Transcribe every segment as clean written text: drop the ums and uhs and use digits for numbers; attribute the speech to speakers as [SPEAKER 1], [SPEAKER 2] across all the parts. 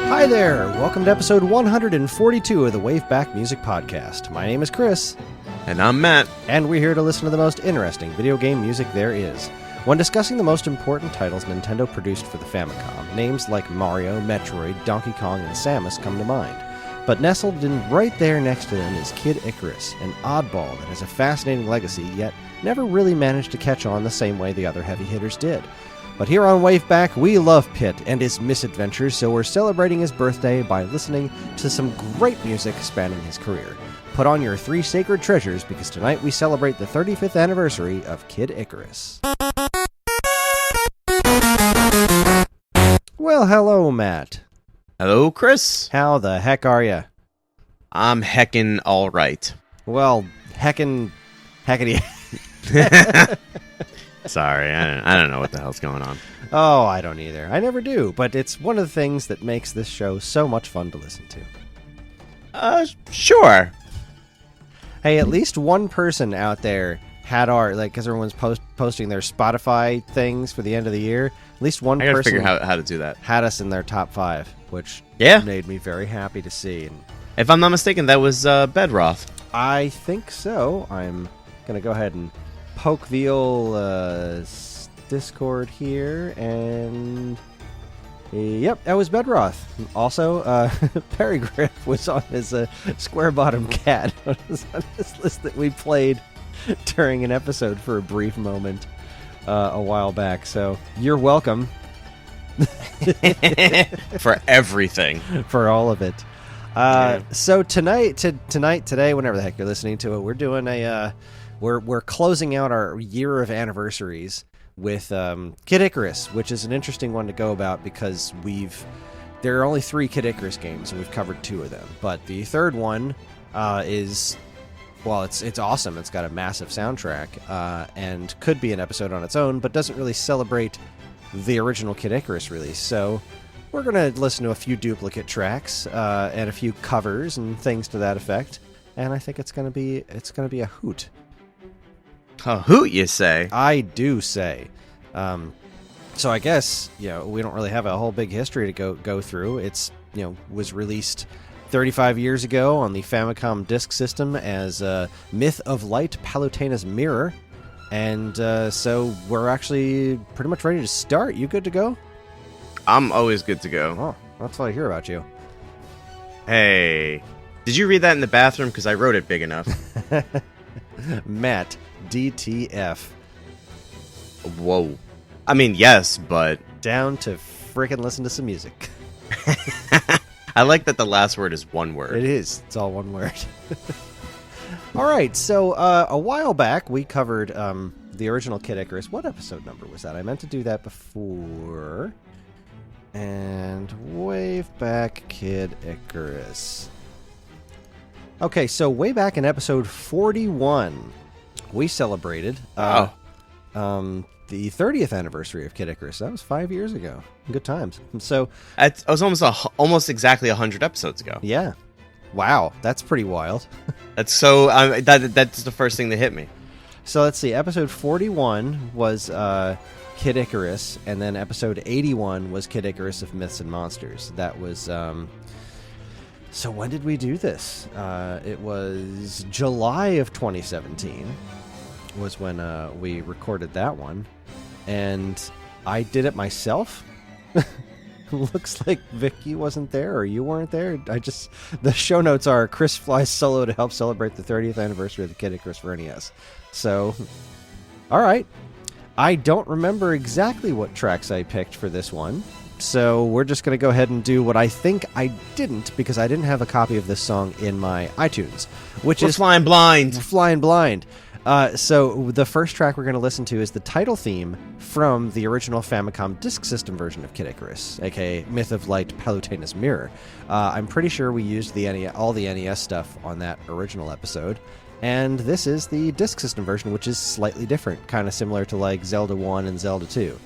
[SPEAKER 1] Hi there! Welcome to episode 142 of the WaveBack Music Podcast. My name is Kris.
[SPEAKER 2] And I'm Matt.
[SPEAKER 1] And we're here to listen to the most interesting video game music there is. When discussing the most important titles Nintendo produced for the Famicom, names like Mario, Metroid, Donkey Kong, and Samus come to mind. But nestled in right there next to them is Kid Icarus, an oddball that has a fascinating legacy, yet never really managed to catch on the same way the other heavy hitters did. But here on WaveBack, we love Pit and his misadventures, so we're celebrating his birthday by listening to some great music spanning his career. Put on your 3 sacred treasures, because tonight we celebrate the 35th anniversary of Kid Icarus. Well, hello, Matt.
[SPEAKER 2] Hello, Kris.
[SPEAKER 1] How the heck are you?
[SPEAKER 2] I'm heckin' all right.
[SPEAKER 1] Well, heckity.
[SPEAKER 2] Sorry, I don't know what the hell's going on.
[SPEAKER 1] Oh, I don't either. I never do, but it's one of the things that makes this show so much fun to listen to.
[SPEAKER 2] Sure.
[SPEAKER 1] Hey, at least one person out there had our, because everyone's posting their Spotify things for the end of the year, at least one
[SPEAKER 2] I gotta
[SPEAKER 1] person
[SPEAKER 2] figure out how to do that.
[SPEAKER 1] Had us in their top 5, which made me very happy to see. And
[SPEAKER 2] if I'm not mistaken, that was Bedroth.
[SPEAKER 1] I think so. I'm going to go ahead and poke the old Discord here, and yep, that was Bedroth. Also, Perry Griff was on his Square Bottom Cat on this list that we played during an episode for a brief moment a while back. So you're welcome
[SPEAKER 2] for everything,
[SPEAKER 1] for all of it. So today, whenever the heck you're listening to it, we're doing we're closing out our year of anniversaries with Kid Icarus, which is an interesting one to go about because there are only 3 Kid Icarus games and we've covered 2 of them. But the third one is, well, it's awesome. It's got a massive soundtrack and could be an episode on its own, but doesn't really celebrate the original Kid Icarus release. So we're going to listen to a few duplicate tracks and a few covers and things to that effect. And I think it's going to be a hoot.
[SPEAKER 2] A hoot, you say?
[SPEAKER 1] I do say. So I guess, we don't really have a whole big history to go through. It's, was released 35 years ago on the Famicom Disk System as Myth of Light, Palutena's Mirror. And so we're actually pretty much ready to start. You good to go?
[SPEAKER 2] I'm always good to go.
[SPEAKER 1] Oh, that's what I hear about you.
[SPEAKER 2] Hey, did you read that in the bathroom? Because I wrote it big enough.
[SPEAKER 1] Matt, DTF.
[SPEAKER 2] Whoa. I mean, yes, but...
[SPEAKER 1] Down to frickin' listen to some music.
[SPEAKER 2] I like that the last word is one word.
[SPEAKER 1] It is. It's all one word. All right, so a while back we covered the original Kid Icarus. What episode number was that? I meant to do that before. And WaveBack Kid Icarus. Okay, so way back in episode 41, we celebrated the 30th anniversary of Kid Icarus. That was 5 years ago. Good times. So
[SPEAKER 2] it was almost exactly 100 episodes ago.
[SPEAKER 1] Yeah. Wow, that's pretty wild.
[SPEAKER 2] That's so. That's the first thing that hit me.
[SPEAKER 1] So let's see. Episode 41 was Kid Icarus, and then episode 81 was Kid Icarus of Myths and Monsters. That was. So when did we do this? It was July of 2017 was when we recorded that one. And I did it myself. Looks like Vicky wasn't there or you weren't there. The show notes are Kris flies solo to help celebrate the 30th anniversary of the Kid Icarus for NES. So, all right. I don't remember exactly what tracks I picked for this one. So we're just going to go ahead and do what I think I didn't, because I didn't have a copy of this song in my iTunes, which is
[SPEAKER 2] Flying Blind.
[SPEAKER 1] Flying Blind. So the first track we're going to listen to is the title theme from the original Famicom Disk System version of Kid Icarus, aka Myth of Light, Palutena's Mirror. I'm pretty sure we used all the NES stuff on that original episode. And this is the Disk System version, which is slightly different, kind of similar to like Zelda 1 and Zelda 2.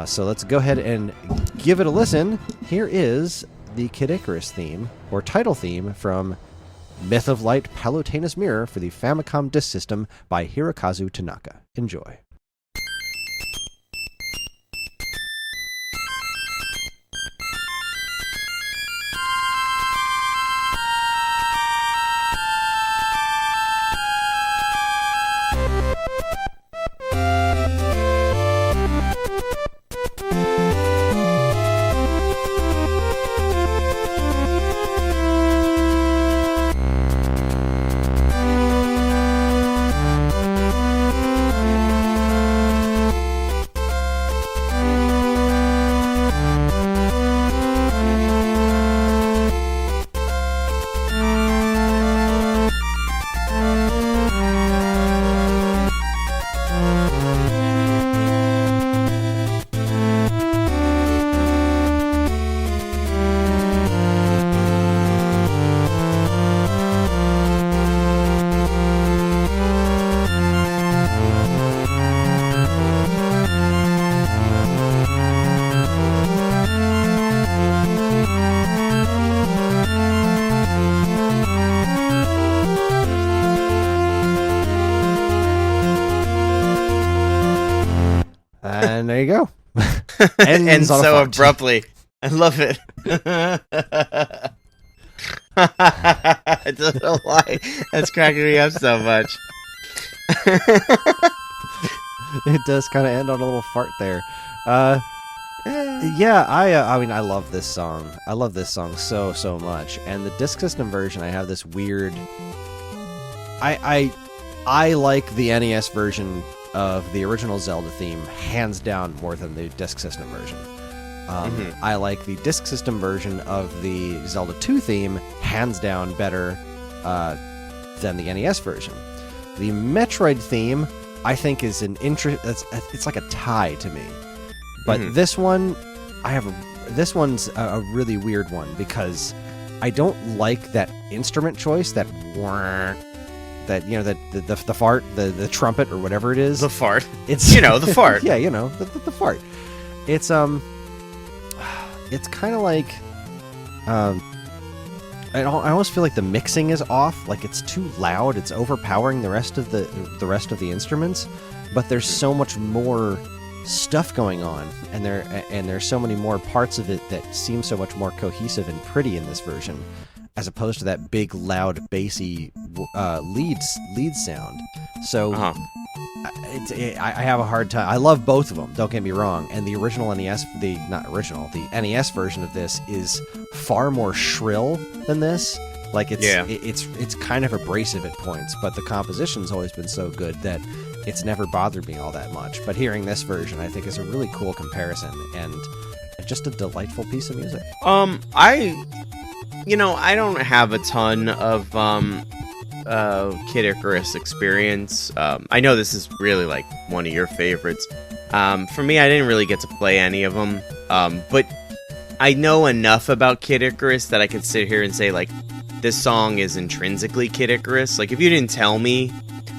[SPEAKER 1] So let's go ahead and give it a listen. Here is the Kid Icarus theme, or title theme, from Myth of Light, Palutena's Mirror for the Famicom Disk System by Hirokazu Tanaka. Enjoy. you go.
[SPEAKER 2] And
[SPEAKER 1] on a
[SPEAKER 2] so
[SPEAKER 1] fart.
[SPEAKER 2] abruptly. I love it. I don't know why. That's cracking me up so much.
[SPEAKER 1] It does kind of end on a little fart there. Yeah, I mean, I love this song. I love this song so much. And the Disk System version, I have this weird. I like the NES version of the original Zelda theme hands down more than the Disk System version. I like the Disk System version of the Zelda 2 theme hands down better than the NES version. The Metroid theme, I think, is it's like a tie to me. But this one, this one's a really weird one because I don't like that instrument choice, that the fart, the trumpet or whatever it is.
[SPEAKER 2] The fart.
[SPEAKER 1] It's
[SPEAKER 2] the fart.
[SPEAKER 1] Yeah, the fart. It's kind of like I almost feel like the mixing is off, like it's too loud, it's overpowering the rest of the instruments, but there's so much more stuff going on, and there's so many more parts of it that seem so much more cohesive and pretty in this version, as opposed to that big, loud, bassy lead sound. So I have a hard time. I love both of them, don't get me wrong, and the original NES, the NES version of this is far more shrill than this. Like it's kind of abrasive at points, but the composition's always been so good that it's never bothered me all that much. But hearing this version, I think, is a really cool comparison and just a delightful piece of music.
[SPEAKER 2] I don't have a ton of Kid Icarus experience. I know this is really like one of your favorites. For me, I didn't really get to play any of them, but I know enough about Kid Icarus that I could sit here and say, like, this song is intrinsically Kid Icarus. Like, if you didn't tell me,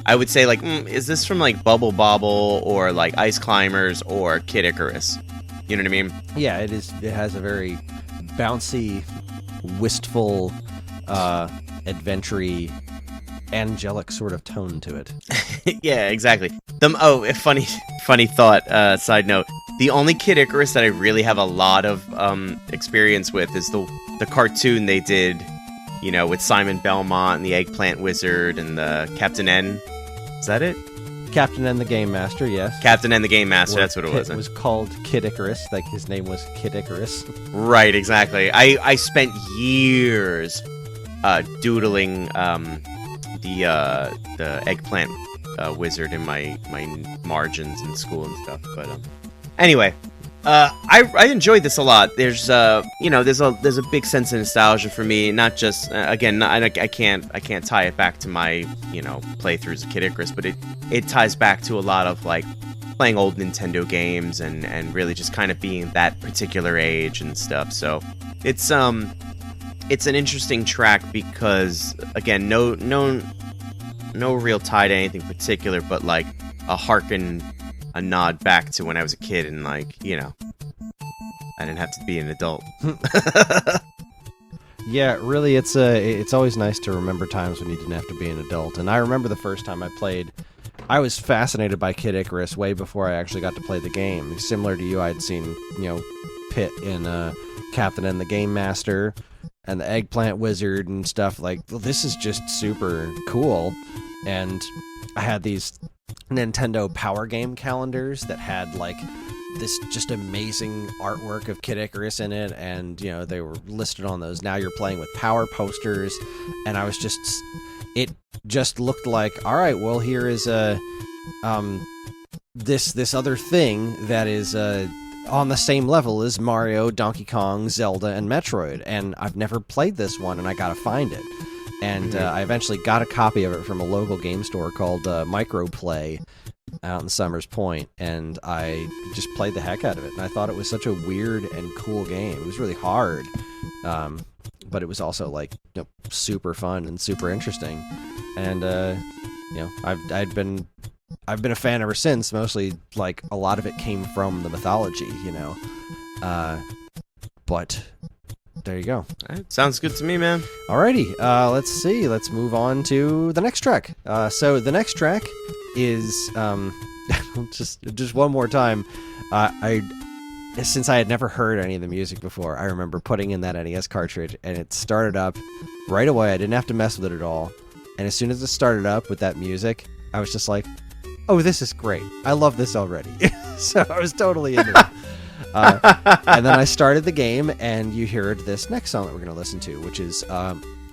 [SPEAKER 2] I would say, like, is this from, like, Bubble Bobble or, like, Ice Climbers or Kid Icarus? You know what I mean?
[SPEAKER 1] Yeah, it is. It has a very bouncy, wistful, adventure-y, angelic sort of tone to it.
[SPEAKER 2] Yeah, exactly. Funny thought, side note. The only Kid Icarus that I really have a lot of experience with is the cartoon they did, with Simon Belmont and the Eggplant Wizard and the Captain N. Is that it?
[SPEAKER 1] Captain N the Game Master, yes.
[SPEAKER 2] Captain N the Game Master, that's what it was.
[SPEAKER 1] It was called Kid Icarus, like his name was Kid Icarus.
[SPEAKER 2] Right, exactly. I spent years doodling the Eggplant Wizard in my margins in school and stuff, but anyway, I enjoyed this a lot. There's there's a big sense of nostalgia for me. Not just again, I can't tie it back to my playthroughs of Kid Icarus, but it ties back to a lot of like playing old Nintendo games and really just kind of being that particular age and stuff. So it's an interesting track because again, no real tie to anything particular, but like a nod back to when I was a kid and I didn't have to be an adult.
[SPEAKER 1] Yeah, really, it's always nice to remember times when you didn't have to be an adult. And I remember the first time I played, I was fascinated by Kid Icarus way before I actually got to play the game. Similar to you, I'd seen, Pit in Captain N the Game Master and the Eggplant Wizard and stuff. Like, well, this is just super cool. And I had these Nintendo Power Game calendars that had like this just amazing artwork of Kid Icarus in it, and they were listed on those Now You're Playing with Power posters, and I was it just looked like, all right, well, here is this other thing that is on the same level as Mario, Donkey Kong, Zelda, and Metroid, and I've never played this one, and I gotta find it. And I eventually got a copy of it from a local game store called Microplay out in Summers Point, and I just played the heck out of it. And I thought it was such a weird and cool game. It was really hard, but it was also like super fun and super interesting. And I've been a fan ever since. Mostly like a lot of it came from the mythology, but. There you go.
[SPEAKER 2] Right, sounds good to me, man.
[SPEAKER 1] Alrighty, let's see. Let's move on to the next track. So the next track is just one more time. Since I had never heard any of the music before, I remember putting in that NES cartridge, and it started up right away. I didn't have to mess with it at all. And as soon as it started up with that music, I was just like, oh, this is great. I love this already. So I was totally into it. And then I started the game, and you heard this next song that we're going to listen to, which is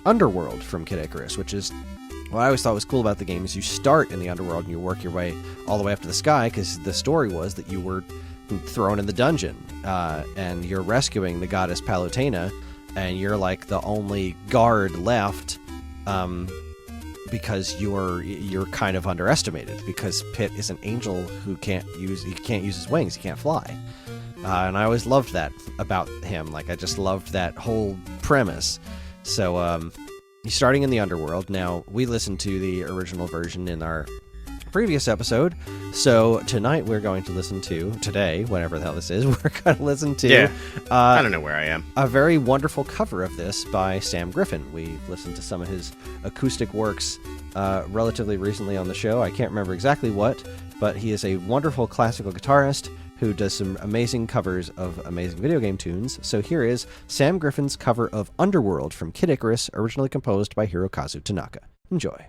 [SPEAKER 1] Underworld from Kid Icarus, which is what I always thought was cool about the game is you start in the underworld and you work your way all the way up to the sky, because the story was that you were thrown in the dungeon, and you're rescuing the goddess Palutena, and you're like the only guard left, because you're kind of underestimated, because Pit is an angel who can't use his wings, he can't fly, and I always loved that about him. Like, I just loved that whole premise. So he's starting in the underworld. Now, we listened to the original version in our previous episode, so tonight we're going to listen to, today, whatever the hell this is, we're going to listen to
[SPEAKER 2] I don't know where I am.
[SPEAKER 1] A very wonderful cover of this by Sam Griffin. We've listened to some of his acoustic works relatively recently on the show. I can't remember exactly what, but he is a wonderful classical guitarist who does some amazing covers of amazing video game tunes. So here is Sam Griffin's cover of Underworld from Kid Icarus, originally composed by Hirokazu Tanaka. Enjoy.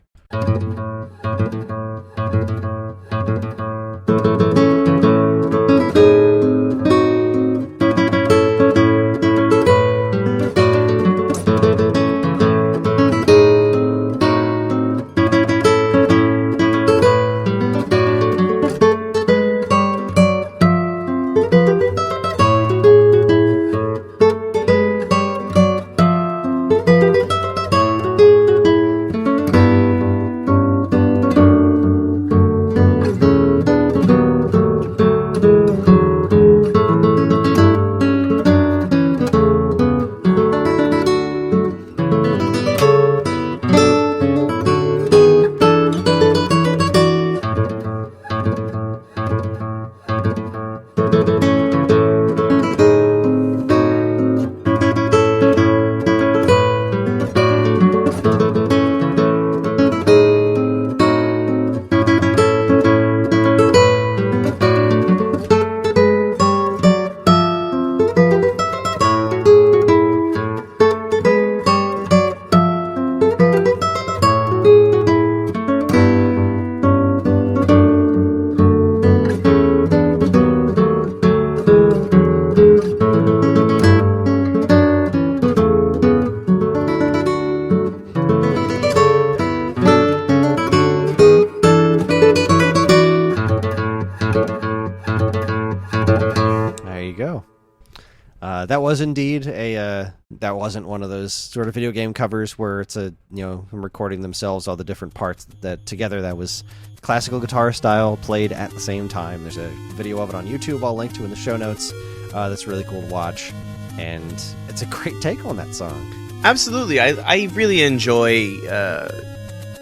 [SPEAKER 1] That was indeed that wasn't one of those sort of video game covers where it's them recording themselves, all the different parts that together. That was classical guitar style, played at the same time. There's a video of it on YouTube I'll link to in the show notes. That's really cool to watch, and it's a great take on that song.
[SPEAKER 2] Absolutely. I really enjoy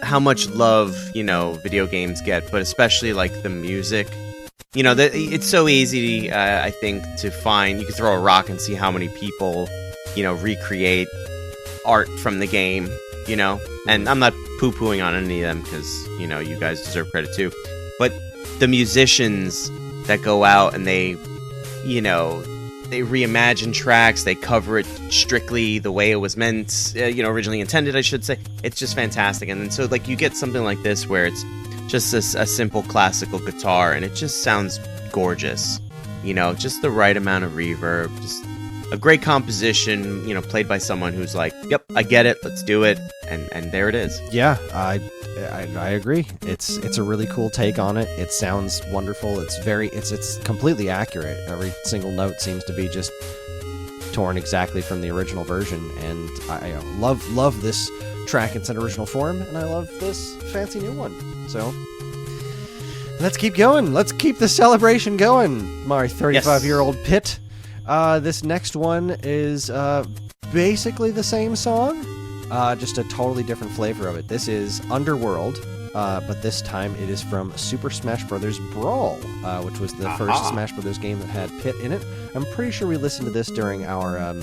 [SPEAKER 2] how much love, video games get, but especially like the music. It's so easy, I think, to find. You can throw a rock and see how many people, recreate art from the game, And I'm not poo-pooing on any of them because, you guys deserve credit too. But the musicians that go out and they reimagine tracks, they cover it strictly the way it was meant, originally intended, I should say. It's just fantastic. And then so, you get something like this where it's just a simple classical guitar, and it just sounds gorgeous. Just the right amount of reverb, just a great composition, played by someone who's like, yep, I get it, let's do it, and there it is.
[SPEAKER 1] Yeah, I agree. It's a really cool take on it. It sounds wonderful. It's completely accurate. Every single note seems to be just torn exactly from the original version, and I love this track in its original form, and I love this fancy new one. So let's keep going. Let's keep the celebration going, my 35-year-old Pit. This next one is basically the same song, just a totally different flavor of it. This is Underworld, but this time it is from Super Smash Bros. Brawl, which was the first Smash Bros. Game that had Pit in it. I'm pretty sure we listened to this during our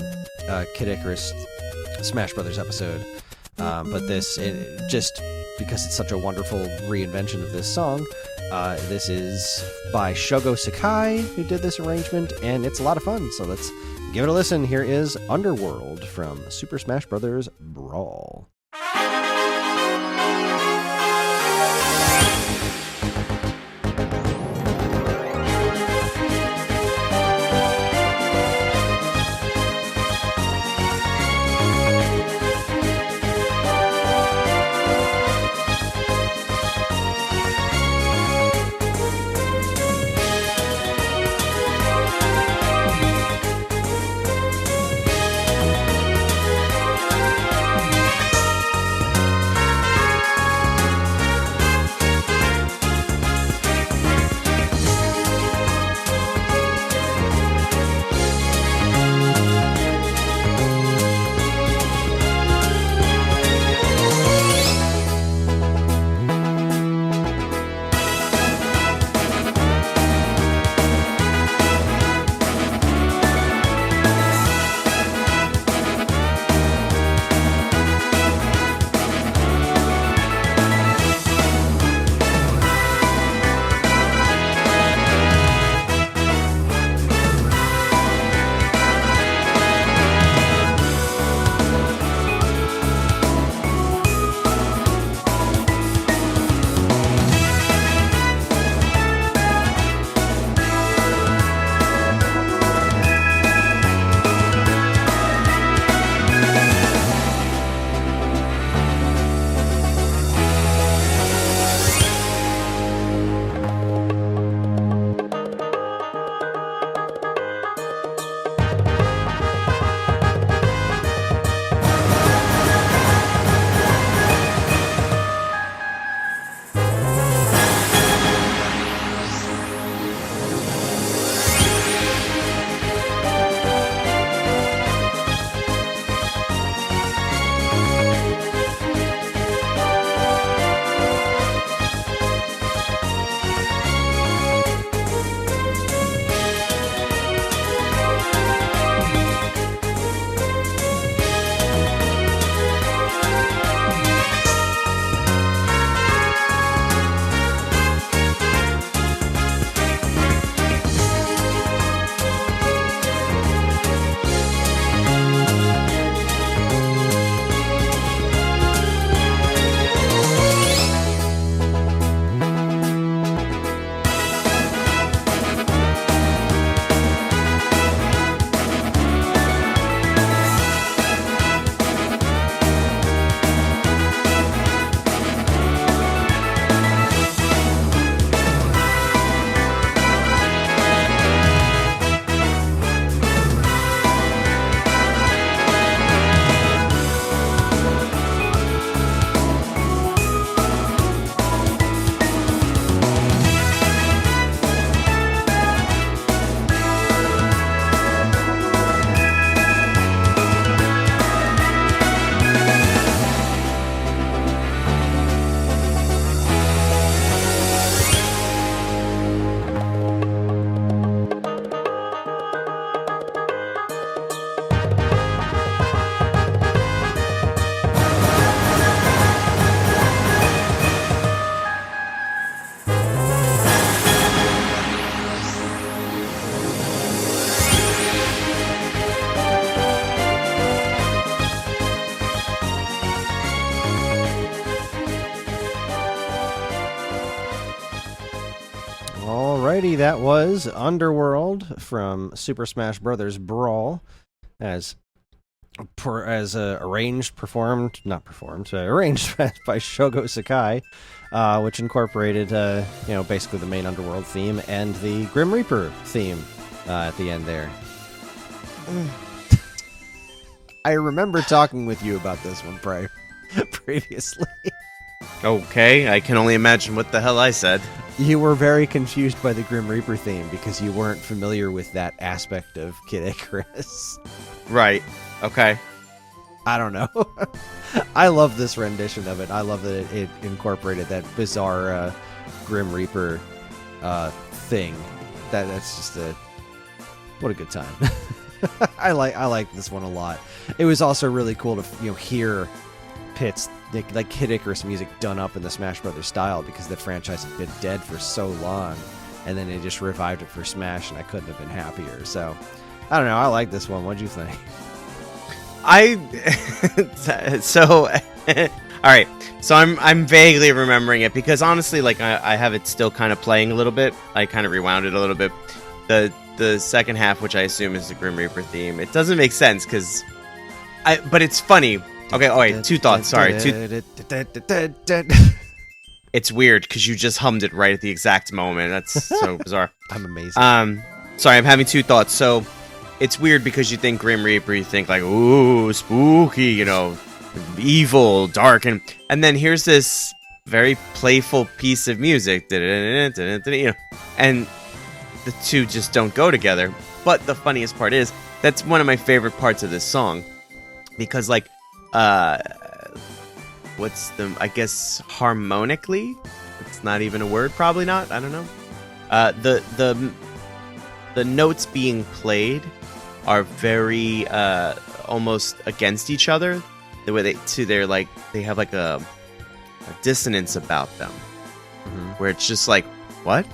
[SPEAKER 1] Kid Icarus Smash Bros. Episode. But just because it's such a wonderful reinvention of this song, This is by Shogo Sakai, who did this arrangement, and it's a lot of fun, so let's give it a listen. Here is Underworld from Super Smash Bros. Brawl. Alrighty, that was Underworld from Super Smash Bros. Brawl, as arranged by Shogo Sakai, which incorporated, basically the main Underworld theme and the Grim Reaper theme at the end there. I remember talking with you about this one previously.
[SPEAKER 2] Okay, I can only imagine what the hell I said.
[SPEAKER 1] You were very confused by the Grim Reaper theme because you weren't familiar with that aspect of Kid Icarus.
[SPEAKER 2] Right. Okay.
[SPEAKER 1] I don't know. I love this rendition of it. I love that it incorporated that bizarre Grim Reaper thing. That's just what a good time. I like this one a lot. It was also really cool to hear Pit's like Kid Icarus music done up in the Smash Brothers style, because the franchise had been dead for so long, and then they just revived it for Smash, and I couldn't have been happier. So I don't know, I like this one. What'd you think?
[SPEAKER 2] All right, so I'm vaguely remembering it, because honestly, like I have it still kind of playing a little bit. I kind of rewound it a little bit. The second half, which I assume is the Grim Reaper theme, it doesn't make sense but it's funny. Okay, all right, two thoughts. Sorry, It's weird because you just hummed it right at the exact moment. That's so bizarre.
[SPEAKER 1] I'm amazing.
[SPEAKER 2] Sorry, I'm having two thoughts. So it's weird because you think Grim Reaper, you think like, ooh, spooky, you know, evil, dark, and then here's this very playful piece of music, you know, and the two just don't go together. But the funniest part is that's one of my favorite parts of this song, because like, what's the, I guess harmonically, it's not even a word, probably not, I don't know. The notes being played are very almost against each other. The way they have like a dissonance about them, where it's just like, what?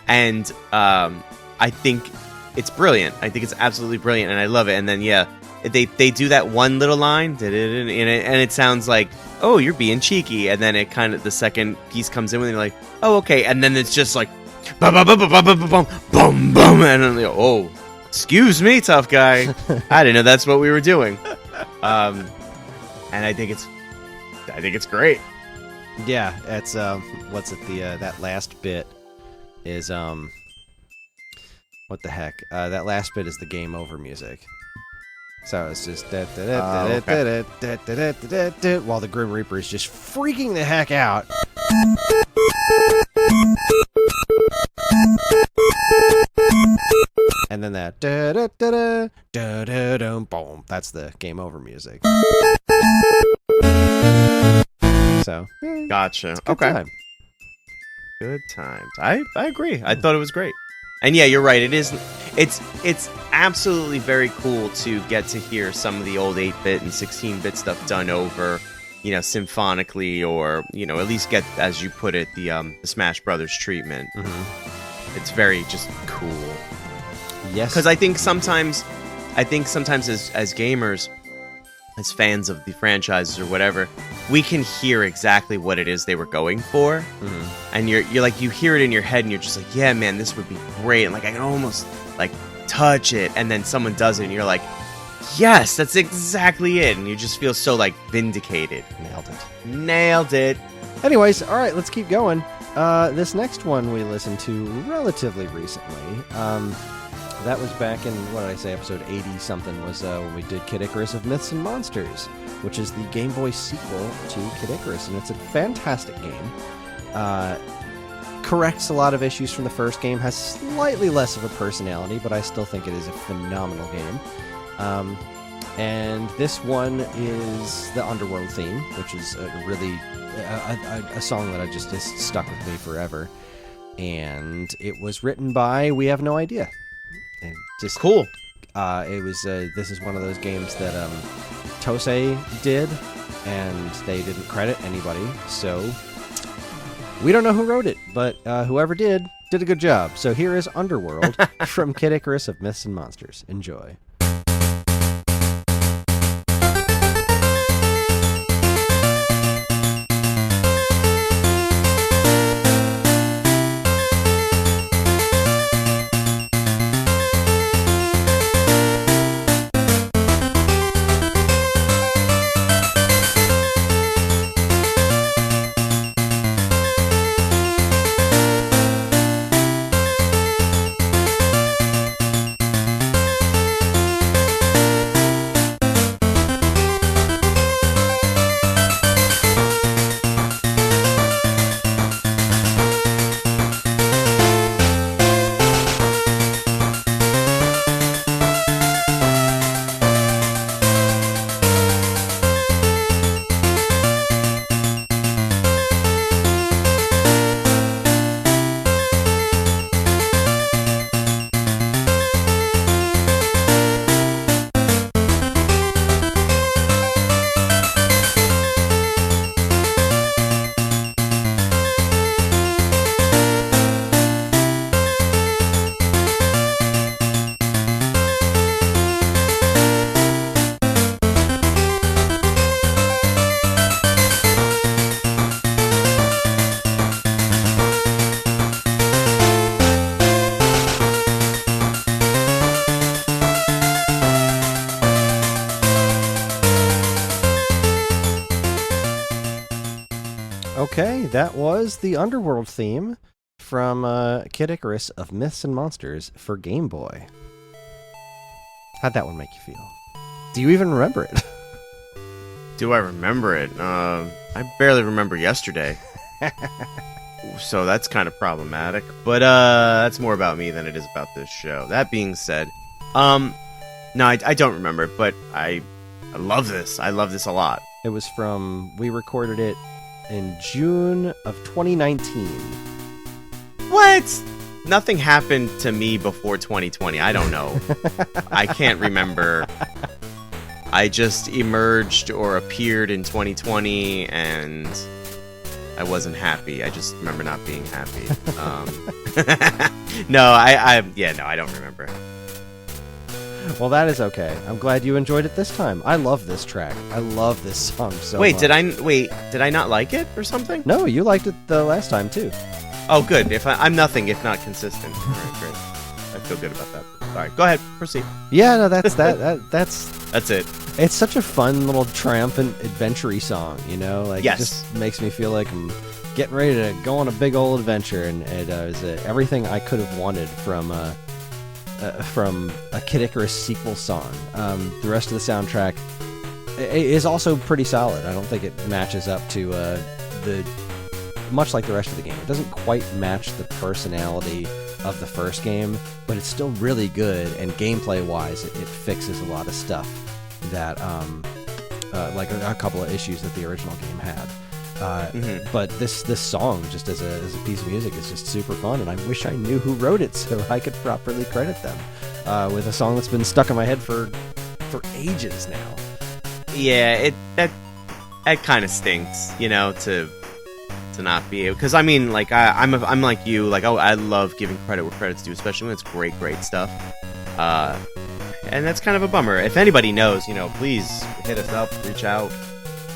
[SPEAKER 2] And I think it's brilliant. I think it's absolutely brilliant, and I love it. And then yeah, they do that one little line, and it sounds like, oh, you're being cheeky, and then it kind of, the second piece comes in when you're like, oh, okay, and then it's just like, bum bum bum bum bum bum bum bum, and then like, oh, excuse me, tough guy, I didn't know that's what we were doing. And I think it's great.
[SPEAKER 1] Yeah, it's what's it, that last bit is what the heck? That last bit is the game over music. So it's just while the Grim Reaper is just freaking the heck out. And then that boom, that's the game over music. So
[SPEAKER 2] gotcha.
[SPEAKER 1] Good
[SPEAKER 2] Okay.
[SPEAKER 1] time.
[SPEAKER 2] Good times. I agree. I thought it was great. And yeah, you're right. It's absolutely very cool to get to hear some of the old 8-bit and 16-bit stuff done over, you know, symphonically, or, you know, at least get, as you put it, the Smash Brothers treatment. It's very just cool.
[SPEAKER 1] Yes.
[SPEAKER 2] Because I think sometimes as gamers, as fans of the franchises or whatever, we can hear exactly what it is they were going for, and you're like, you hear it in your head, and you're just like, yeah, man, this would be great, and like I can almost like touch it, and then someone does it, and you're like, yes, that's exactly it, and you just feel so like vindicated. Nailed it.
[SPEAKER 1] Anyways, all right, let's keep going. This next one we listened to relatively recently. That was back in, what did I say, episode 80-something was when we did Kid Icarus of Myths and Monsters, which is the Game Boy sequel to Kid Icarus, and it's a fantastic game. Corrects a lot of issues from the first game, has slightly less of a personality, but I still think it is a phenomenal game. And this one is the Underworld theme, which is a song that just stuck with me forever. And it was written by, we have no idea. And just
[SPEAKER 2] cool.
[SPEAKER 1] It was this is one of those games that Tosei did, and they didn't credit anybody, so we don't know who wrote it, but whoever did a good job. So here is Underworld from Kid Icarus of Myths and Monsters. Enjoy. Okay, that was the Underworld theme from Kid Icarus of Myths and Monsters for Game Boy. How'd that one make you feel? Do you even remember it?
[SPEAKER 2] Do I remember it? I barely remember yesterday. So that's kind of problematic. But that's more about me than it is about this show. That being said, no, I don't remember it, but I love this. I love this a lot.
[SPEAKER 1] It was we recorded it in June of 2019.
[SPEAKER 2] What? Nothing happened to me before 2020. I don't know. I can't remember. I just emerged or appeared in 2020, and I wasn't happy. I just remember not being happy. No, I don't remember.
[SPEAKER 1] Well, that is okay. I'm glad you enjoyed it this time. I love this track. I love this song so much.
[SPEAKER 2] Did I not like it or something?
[SPEAKER 1] No, you liked it the last time too.
[SPEAKER 2] Oh, good. I'm nothing if not consistent. All right, great. I feel good about that. All right, go ahead. Proceed.
[SPEAKER 1] Yeah, no, that's that's
[SPEAKER 2] it.
[SPEAKER 1] It's such a fun little triumphant adventure-y song, you know? Like,
[SPEAKER 2] yes.
[SPEAKER 1] It just makes me feel like I'm getting ready to go on a big old adventure, and it is everything I could have wanted from a Kid Icarus sequel song. The rest of the soundtrack is also pretty solid. I don't think it matches up to much like the rest of the game. It doesn't quite match the personality of the first game, but it's still really good, and gameplay-wise, it fixes a lot of stuff that, like a couple of issues that the original game had. But this song, just as a piece of music, is just super fun, and I wish I knew who wrote it so I could properly credit them with a song that's been stuck in my head for ages now.
[SPEAKER 2] Yeah, that kind of stinks, you know, to not be able, because I mean, like I'm like you, like I love giving credit where credit's due, especially when it's great stuff. And that's kind of a bummer. If anybody knows, you know, please hit us up, reach out.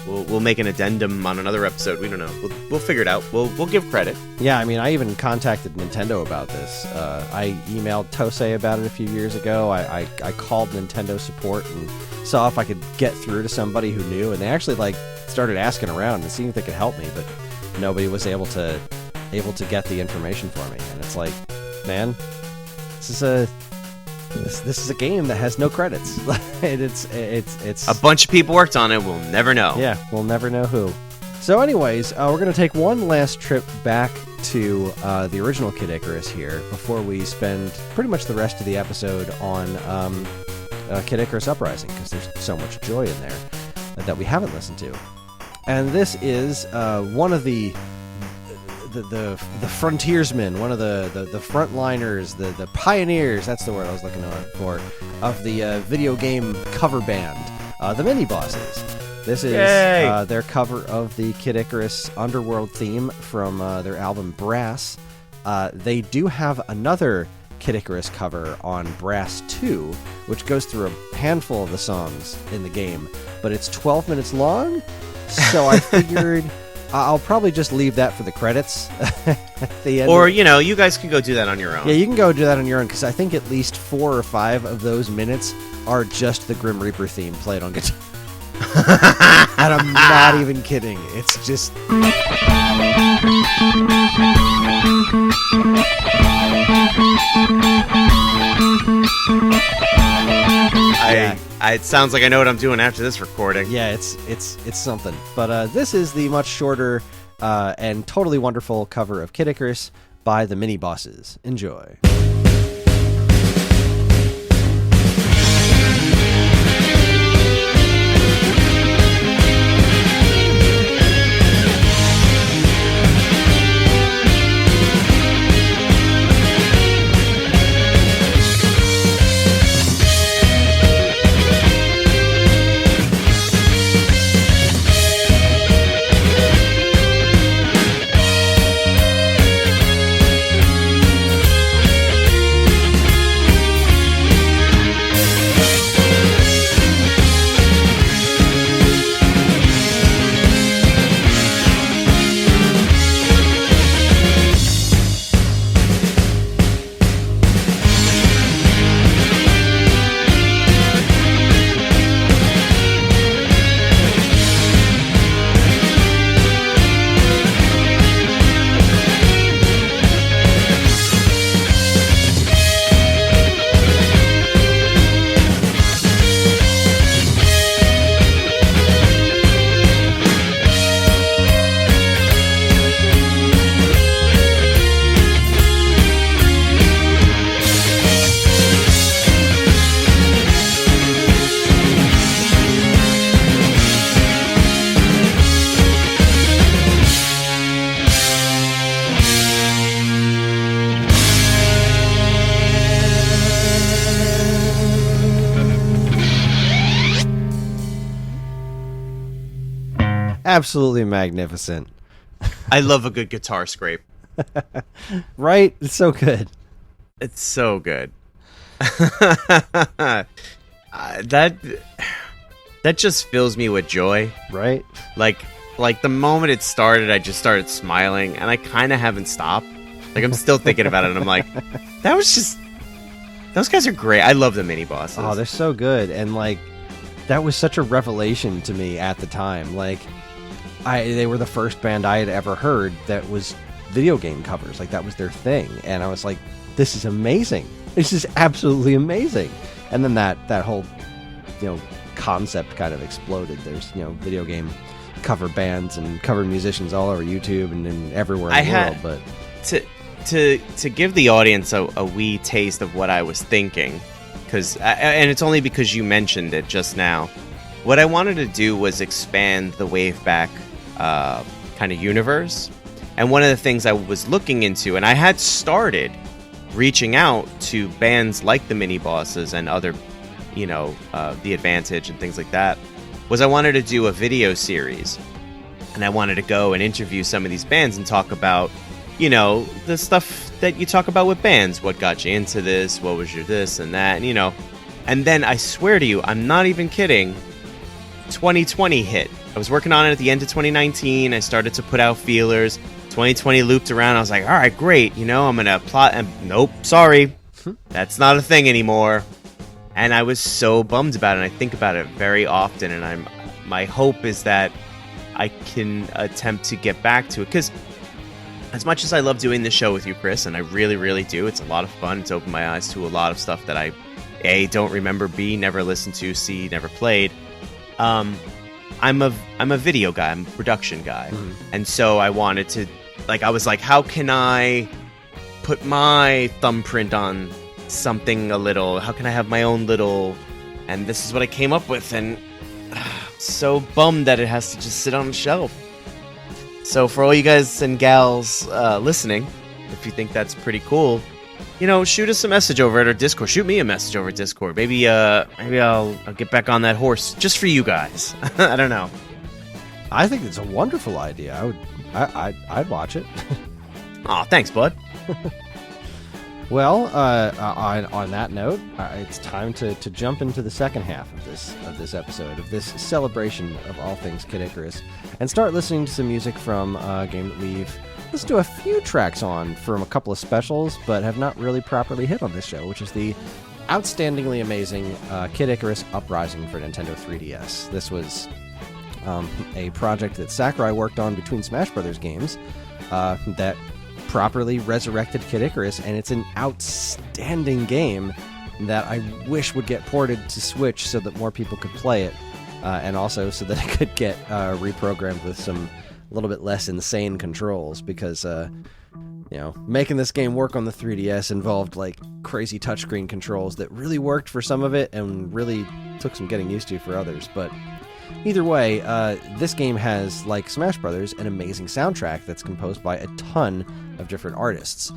[SPEAKER 2] We'll make an addendum on another episode. We don't know. We'll figure it out. We'll give credit.
[SPEAKER 1] Yeah, I mean, I even contacted Nintendo about this. I emailed Tosei about it a few years ago. I called Nintendo support and saw if I could get through to somebody who knew, and they actually started asking around and seeing if they could help me, but nobody was able to get the information for me. And it's like, man, this is a game that has no credits. It's
[SPEAKER 2] a bunch of people worked on it. We'll never know.
[SPEAKER 1] Yeah, we'll never know who. So anyways, we're going to take one last trip back to the original Kid Icarus here before we spend pretty much the rest of the episode on Kid Icarus Uprising, because there's so much joy in there that we haven't listened to. And this is one of the frontiersmen, one of the frontliners, the pioneers, that's the word I was looking for, of the video game cover band, the Mini Bosses. This is their cover of the Kid Icarus Underworld theme from their album Brass. They do have another Kid Icarus cover on Brass 2, which goes through a handful of the songs in the game, but it's 12 minutes long, so I figured I'll probably just leave that for the credits at the end.
[SPEAKER 2] Or, you know, you guys can go do that on your own.
[SPEAKER 1] Yeah, you can go do that on your own, because I think at least 4 or 5 of those minutes are just the Grim Reaper theme played on guitar. And I'm not even kidding. It's just...
[SPEAKER 2] It sounds like I know what I'm doing after this recording.
[SPEAKER 1] Yeah, it's something. But this is the much shorter and totally wonderful cover of Kid Icarus by the Mini Bosses. Enjoy. absolutely magnificent.
[SPEAKER 2] I love a good guitar scrape.
[SPEAKER 1] Right? It's so good.
[SPEAKER 2] It's so good. That just fills me with joy.
[SPEAKER 1] Right?
[SPEAKER 2] Like the moment it started, I just started smiling, and I kind of haven't stopped. Like, I'm still thinking about it, and I'm like, those guys are great. I love the mini bosses.
[SPEAKER 1] Oh, they're so good. And like, that was such a revelation to me at the time. Like, they were the first band I had ever heard that was video game covers. Like, that was their thing. And I was like, this is amazing. This is absolutely amazing. And then that whole, concept kind of exploded. There's, video game cover bands and cover musicians all over YouTube and everywhere in the world. But
[SPEAKER 2] to give the audience a wee taste of what I was thinking, and it's only because you mentioned it just now. What I wanted to do was expand the WaveBack kind of universe. And one of the things I was looking into, and I had started reaching out to bands like the Mini Bosses and other, The Advantage and things like that, was I wanted to do a video series. And I wanted to go and interview some of these bands and talk about, the stuff that you talk about with bands. What got you into this? What was your this and that? And, and then I swear to you, I'm not even kidding, 2020 hit. I was working on it at the end of 2019. I started to put out feelers. 2020 looped around. I was like, all right, great. I'm going to plot. And nope, sorry. That's not a thing anymore. And I was so bummed about it. And I think about it very often. And my hope is that I can attempt to get back to it. Because as much as I love doing this show with you, Kris, and I really, really do, it's a lot of fun. It's opened my eyes to a lot of stuff that I, A, don't remember, B, never listened to, C, never played. I'm a video guy. I'm a production guy. Mm-hmm. And so I wanted to, I was like, how can I put my thumbprint on something a little? How can I have my own little... And this is what I came up with, and I'm so bummed that it has to just sit on a shelf. So for all you guys and gals listening, if you think that's pretty cool, shoot us a message over at our Discord. Shoot me a message over at Discord. Maybe I'll get back on that horse just for you guys. I don't know.
[SPEAKER 1] I think it's a wonderful idea. I'd watch it.
[SPEAKER 2] Aw, thanks, bud.
[SPEAKER 1] Well, on that note, it's time to jump into the second half of this episode, of this celebration of all things Kid Icarus, and start listening to some music from a game that we've listened to a few tracks on from a couple of specials, but have not really properly hit on this show, which is the outstandingly amazing Kid Icarus Uprising for Nintendo 3DS. This was a project that Sakurai worked on between Smash Brothers games that properly resurrected Kid Icarus, and it's an outstanding game that I wish would get ported to Switch so that more people could play it, and also so that it could get reprogrammed with some a little bit less insane controls, because making this game work on the 3DS involved crazy touchscreen controls that really worked for some of it and really took some getting used to for others. But either way, this game has, like Smash Brothers, an amazing soundtrack that's composed by a ton of different artists.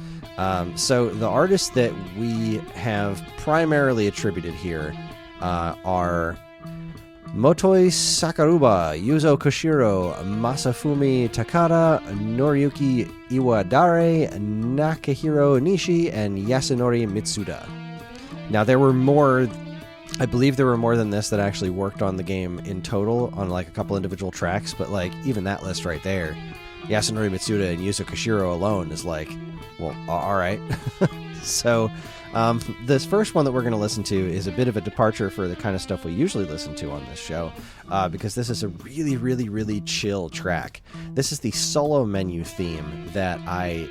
[SPEAKER 1] So the artists that we have primarily attributed here are Motoi Sakaruba, Yuzo Koshiro, Masafumi Takada, Noriyuki Iwadare, Nakahiro Nishi, and Yasunori Mitsuda. Now, I believe there were more than this that actually worked on the game in total on a couple individual tracks, but even that list right there, Yasunori Mitsuda and Yuzo Koshiro alone is well, all right. So this first one that we're going to listen to is a bit of a departure for the kind of stuff we usually listen to on this show, because this is a really, really, really chill track. This is the Solo Menu theme that I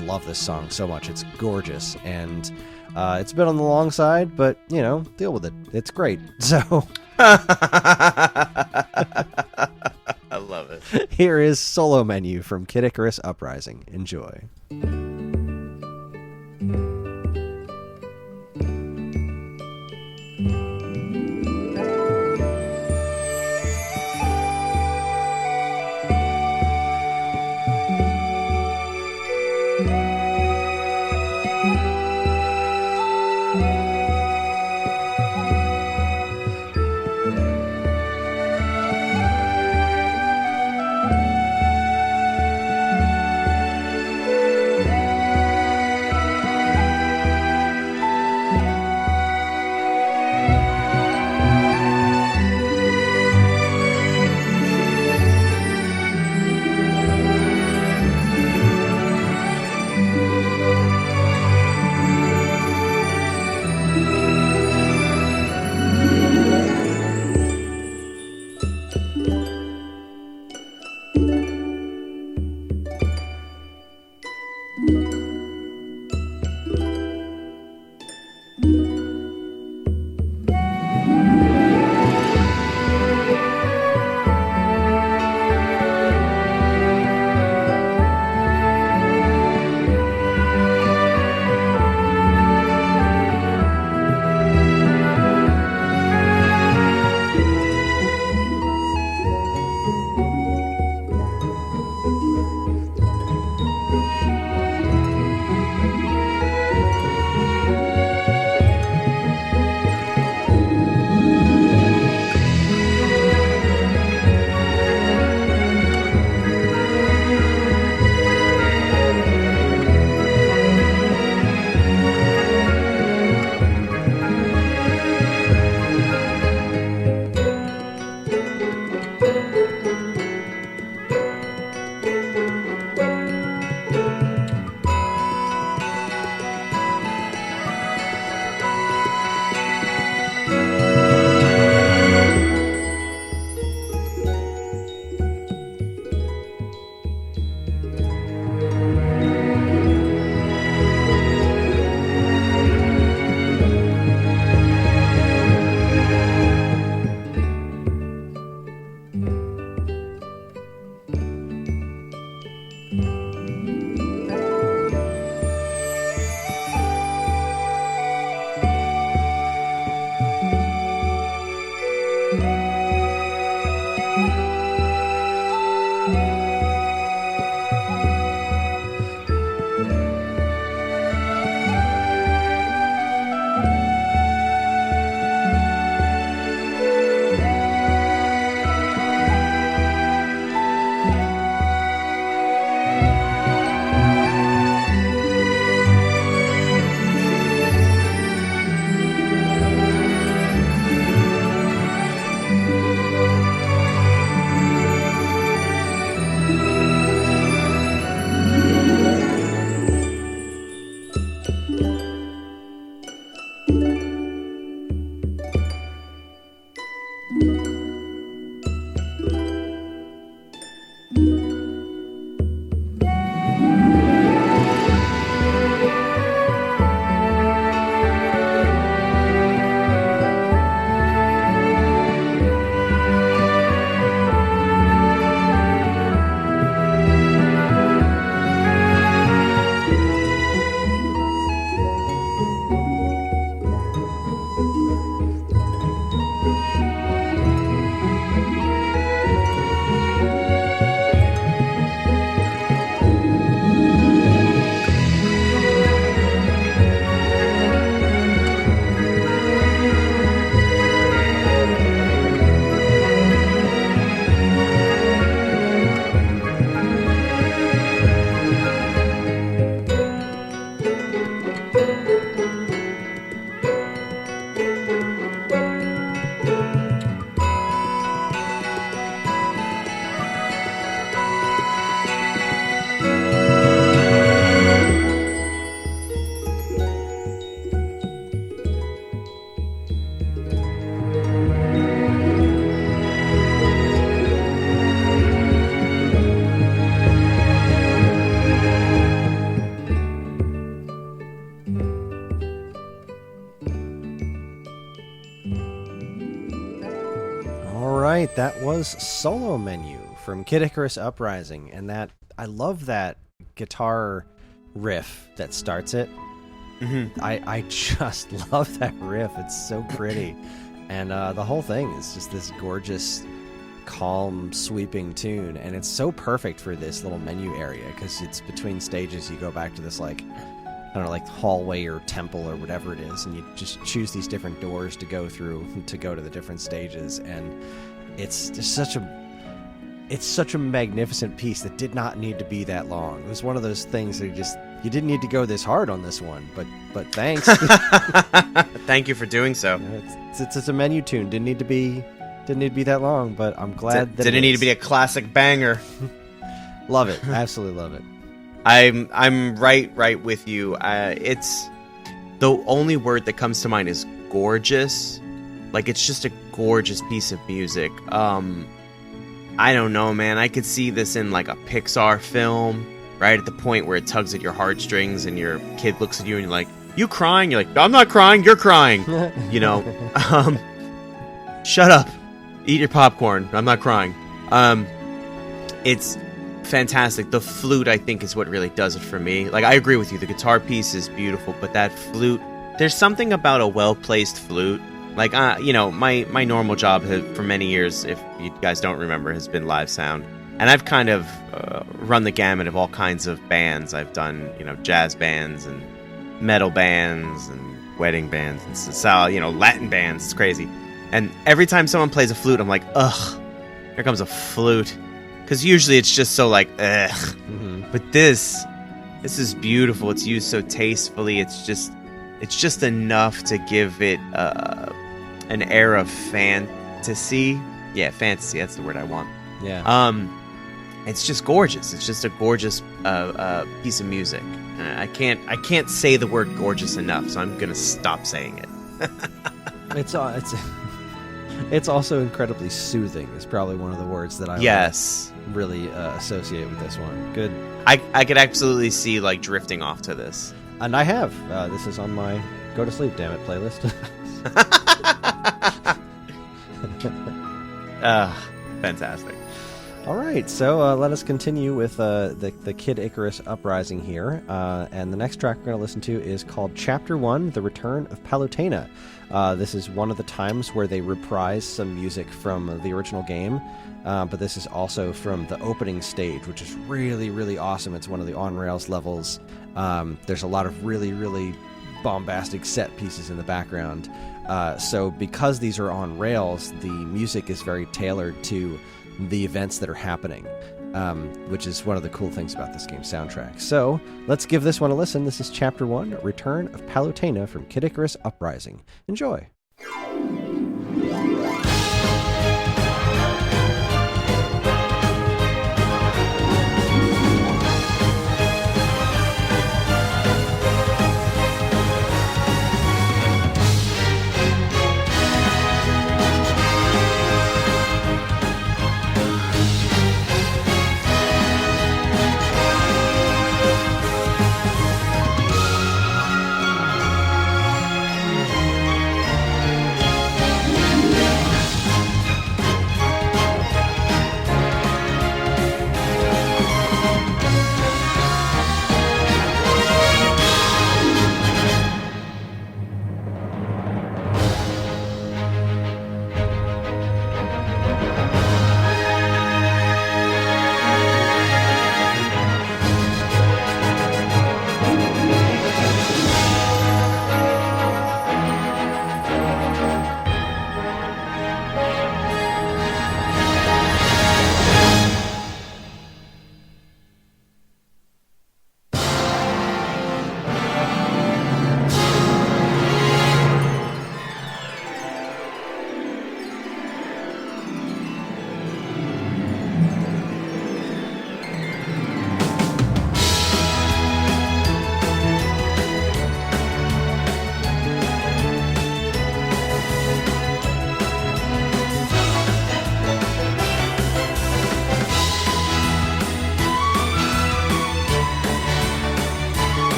[SPEAKER 1] love this song so much. It's gorgeous, and it's a bit on the long side, but, deal with it. It's great. So
[SPEAKER 2] I love it.
[SPEAKER 1] Here is Solo Menu from Kid Icarus Uprising. Enjoy. right, that was Solo Menu from Kid Icarus Uprising, and that I love that guitar riff that starts it.
[SPEAKER 2] Mm-hmm.
[SPEAKER 1] I just love that riff. It's so pretty, and the whole thing is just this gorgeous, calm, sweeping tune, and it's so perfect for this little menu area because it's between stages. You go back to this I don't know, like hallway or temple or whatever it is, and you just choose these different doors to go through to go to the different stages, and it's just such a magnificent piece that did not need to be that long. It was one of those things that you didn't need to go this hard on this one, but thanks.
[SPEAKER 2] Thank you for doing so.
[SPEAKER 1] It's a menu tune. Didn't need to be that long, but I'm glad that
[SPEAKER 2] didn't need to be a classic banger.
[SPEAKER 1] Love it, absolutely love it.
[SPEAKER 2] I'm right with you. It's the only word that comes to mind is gorgeous. Like, it's just a gorgeous piece of music. I don't know, man. I could see this in like a Pixar film, right at the point where it tugs at your heartstrings and your kid looks at you and you're like, "You crying?" You're like, "I'm not crying, you're crying." You know, shut up, eat your popcorn. I'm not crying. It's fantastic. The flute, I think, is what really does it for me. Like, I agree with you. The guitar piece is beautiful, but that flute, there's something about a well-placed flute. Like, you know, my normal job for many years, if you guys don't remember, has been live sound. And I've kind of run the gamut of all kinds of bands. I've done, you know, jazz bands and metal bands and wedding bands and so, you know, Latin bands. It's crazy. And every time someone plays a flute, I'm like, ugh, here comes a flute. Because usually it's just so like, ugh. Mm-hmm. But this is beautiful. It's used so tastefully. It's just enough to give it an air of fantasy. Yeah, fantasy. That's the word I want.
[SPEAKER 1] Yeah.
[SPEAKER 2] It's just gorgeous. It's just a gorgeous piece of music. I can't say the word gorgeous enough, so I'm gonna stop saying it.
[SPEAKER 1] It's also incredibly soothing. Is probably one of the words that I really associate with this one. Good.
[SPEAKER 2] I could absolutely see like drifting off to this.
[SPEAKER 1] And I have. This is on my Go to Sleep, Damn It playlist.
[SPEAKER 2] Fantastic.
[SPEAKER 1] All right, so let us continue with the Kid Icarus Uprising here. And the next track we're going to listen to is called Chapter 1, The Return of Palutena. This is one of the times where they reprise some music from the original game. But this is also from the opening stage, which is really, really awesome. It's one of the on-rails levels. There's a lot of really, really bombastic set pieces in the background. So because these are on rails, the music is very tailored to the events that are happening, which is one of the cool things about this game's soundtrack. So let's give this one a listen. This is Chapter 1, Return of Palutena from Kid Icarus Uprising. Enjoy.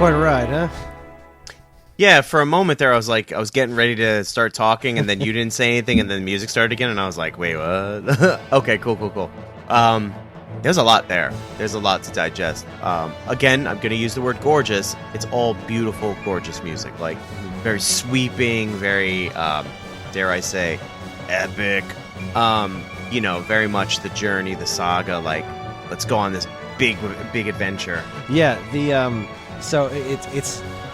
[SPEAKER 1] Quite a ride, huh?
[SPEAKER 2] Yeah, for a moment there, I was getting ready to start talking, and then you didn't say anything, and then the music started again, and I was like, wait, what? Okay, cool. There's a lot there. There's a lot to digest. Again, I'm going to use the word gorgeous. It's all beautiful, gorgeous music. Like, very sweeping, very, dare I say, epic. Very much the journey, the saga, like, let's go on this big adventure.
[SPEAKER 1] Yeah, so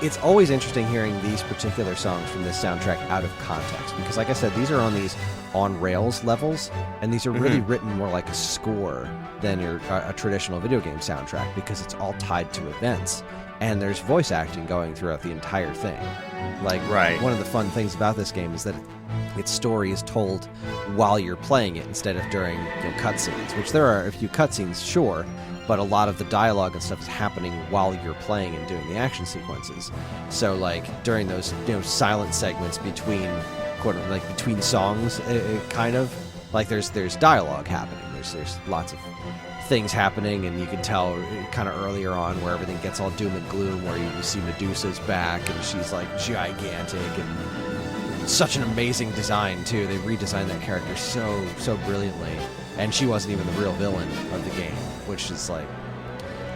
[SPEAKER 1] it's always interesting hearing these particular songs from this soundtrack out of context, because like I said, these are on these on-rails levels, and these are really written more like a score than a traditional video game soundtrack, because it's all tied to events, and there's voice acting going throughout the entire thing. Like, one of the fun things about this game is that its story is told while you're playing it instead of during cutscenes, which there are a few cutscenes, sure, but a lot of the dialogue and stuff is happening while you're playing and doing the action sequences. So, like, during those silent segments between between songs, kind of like there's dialogue happening. There's lots of things happening, and you can tell kind of earlier on where everything gets all doom and gloom, where you see Medusa's back, and she's like gigantic, and such an amazing design too. They redesigned that character so brilliantly, and she wasn't even the real villain of the game, which is like,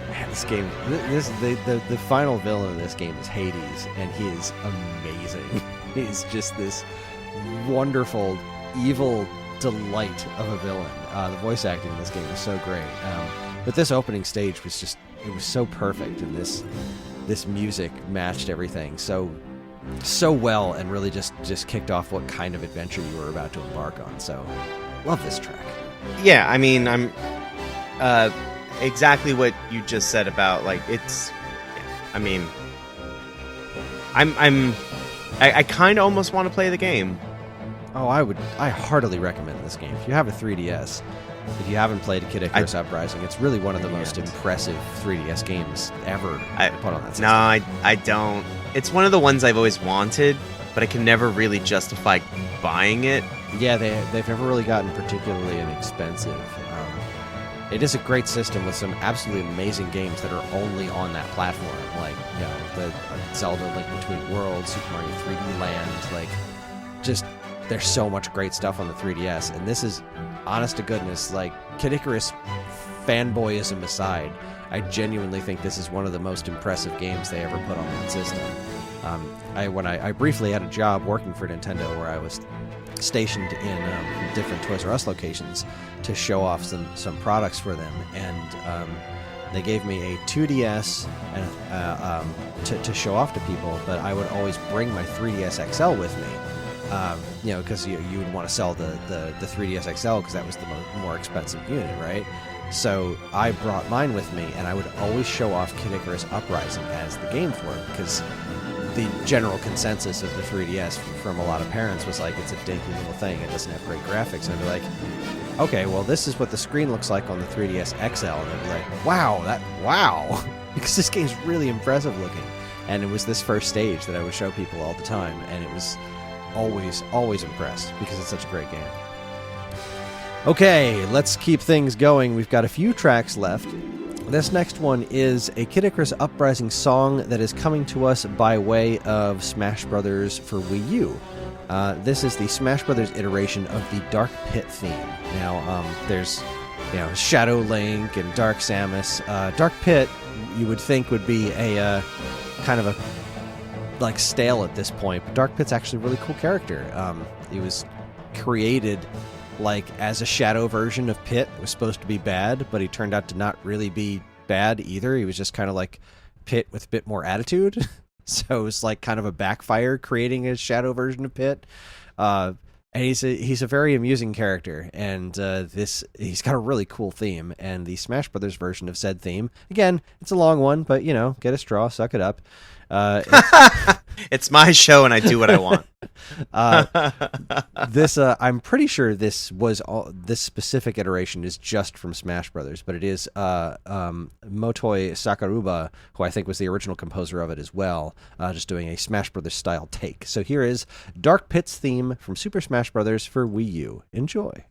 [SPEAKER 1] man, this game, the final villain of this game is Hades, and he is amazing. He's just this wonderful, evil delight of a villain. The voice acting in this game is so great. But this opening stage was it was so perfect, and this music matched everything so well, and really just kicked off what kind of adventure you were about to embark on. So, love this track.
[SPEAKER 2] Yeah, I mean, I'm exactly what you just said about, like, it's, I mean, I kind of almost want to play the game.
[SPEAKER 1] Oh, I heartily recommend this game. If you have a 3DS, if you haven't played Kid Icarus Uprising, it's really one of the most impressive 3DS games ever put on that system.
[SPEAKER 2] No, I don't. It's one of the ones I've always wanted, but I can never really justify buying it.
[SPEAKER 1] Yeah, they've never really gotten particularly inexpensive. It is a great system with some absolutely amazing games that are only on that platform, like the Zelda Link Between Worlds, Super Mario 3D Land, like, just there's so much great stuff on the 3DS, and this is, honest to goodness, like, Kid Icarus fanboyism aside, I genuinely think this is one of the most impressive games they ever put on that system. I briefly had a job working for Nintendo where I was stationed in different Toys R Us locations to show off some products for them, and they gave me a 2DS to show off to people, but I would always bring my 3DS XL with me. Because you would want to sell the 3DS XL because that was the more expensive unit, right? So I brought mine with me, and I would always show off Kid Icarus Uprising as the game for it, because the general consensus of the 3DS from a lot of parents was like, it's a dinky little thing, it doesn't have great graphics. And I'd be like, okay, well, this is what the screen looks like on the 3DS XL. And I'd be like, wow, because this game's really impressive looking. And it was this first stage that I would show people all the time, and it was always impressed because it's such a great game. Okay, let's keep things going. We've got a few tracks left. This next one is a Kid Icarus Uprising song that is coming to us by way of Smash Brothers for Wii U. This is the Smash Brothers iteration of the Dark Pit theme. Now, there's Shadow Link and Dark Samus. Dark Pit, you would think, would be a kind of a like stale at this point, but Dark Pit's actually a really cool character. He was created like as a shadow version of Pit. It was supposed to be bad, but he turned out to not really be bad either. He was just kind of like Pit with a bit more attitude. So it was like kind of a backfire creating a shadow version of Pit. And he's a very amusing character, and he's got a really cool theme. And the Smash Brothers version of said theme, again, it's a long one, but get a straw, suck it up.
[SPEAKER 2] It's my show, and I do what I want.
[SPEAKER 1] I'm pretty sure this specific iteration is just from Smash Brothers, but it is Motoi Sakuruba, who I think was the original composer of it as well, just doing a Smash Brothers style take. So here is Dark Pit's theme from Super Smash Brothers for Wii U. Enjoy.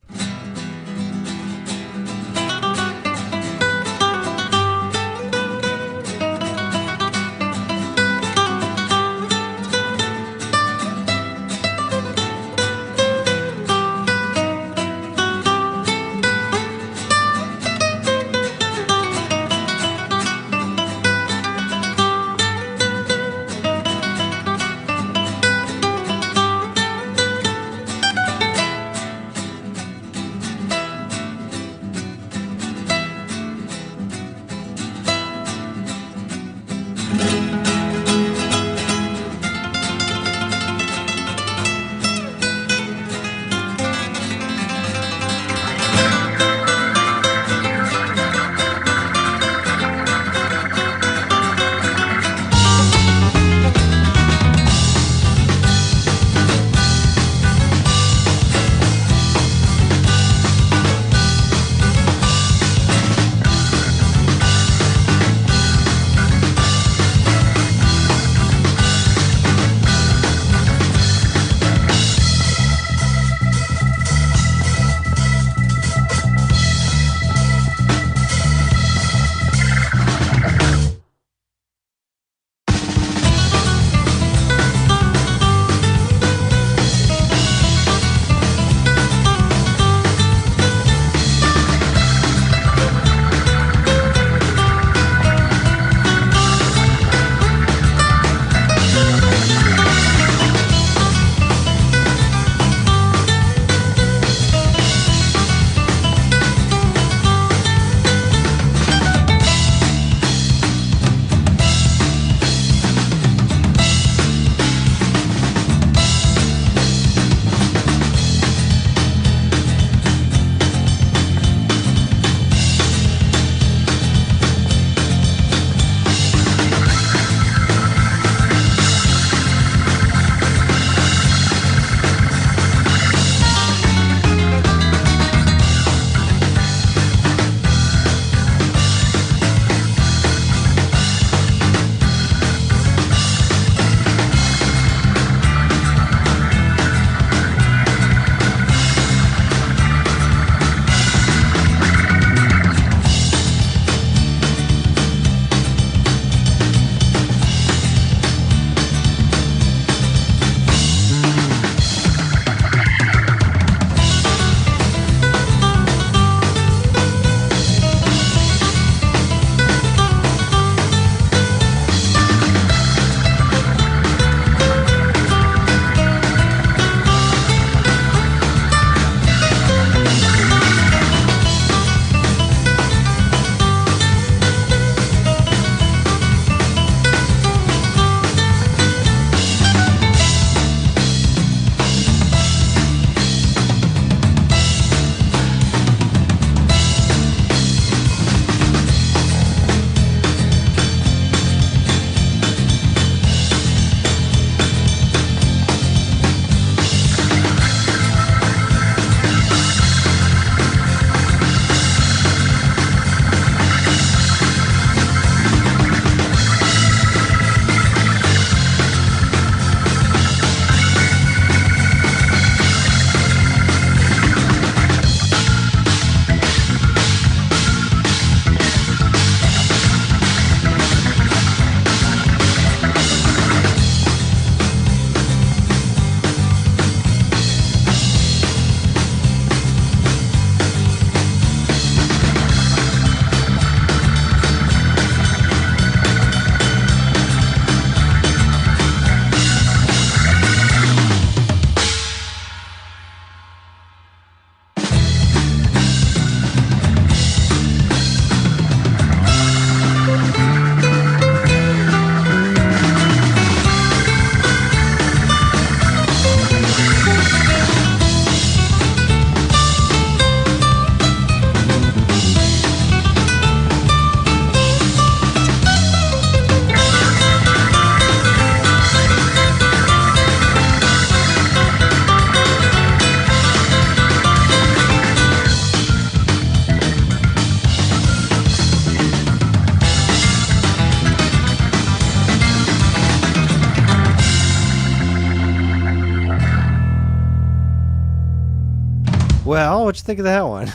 [SPEAKER 1] Well, what'd you think of that one?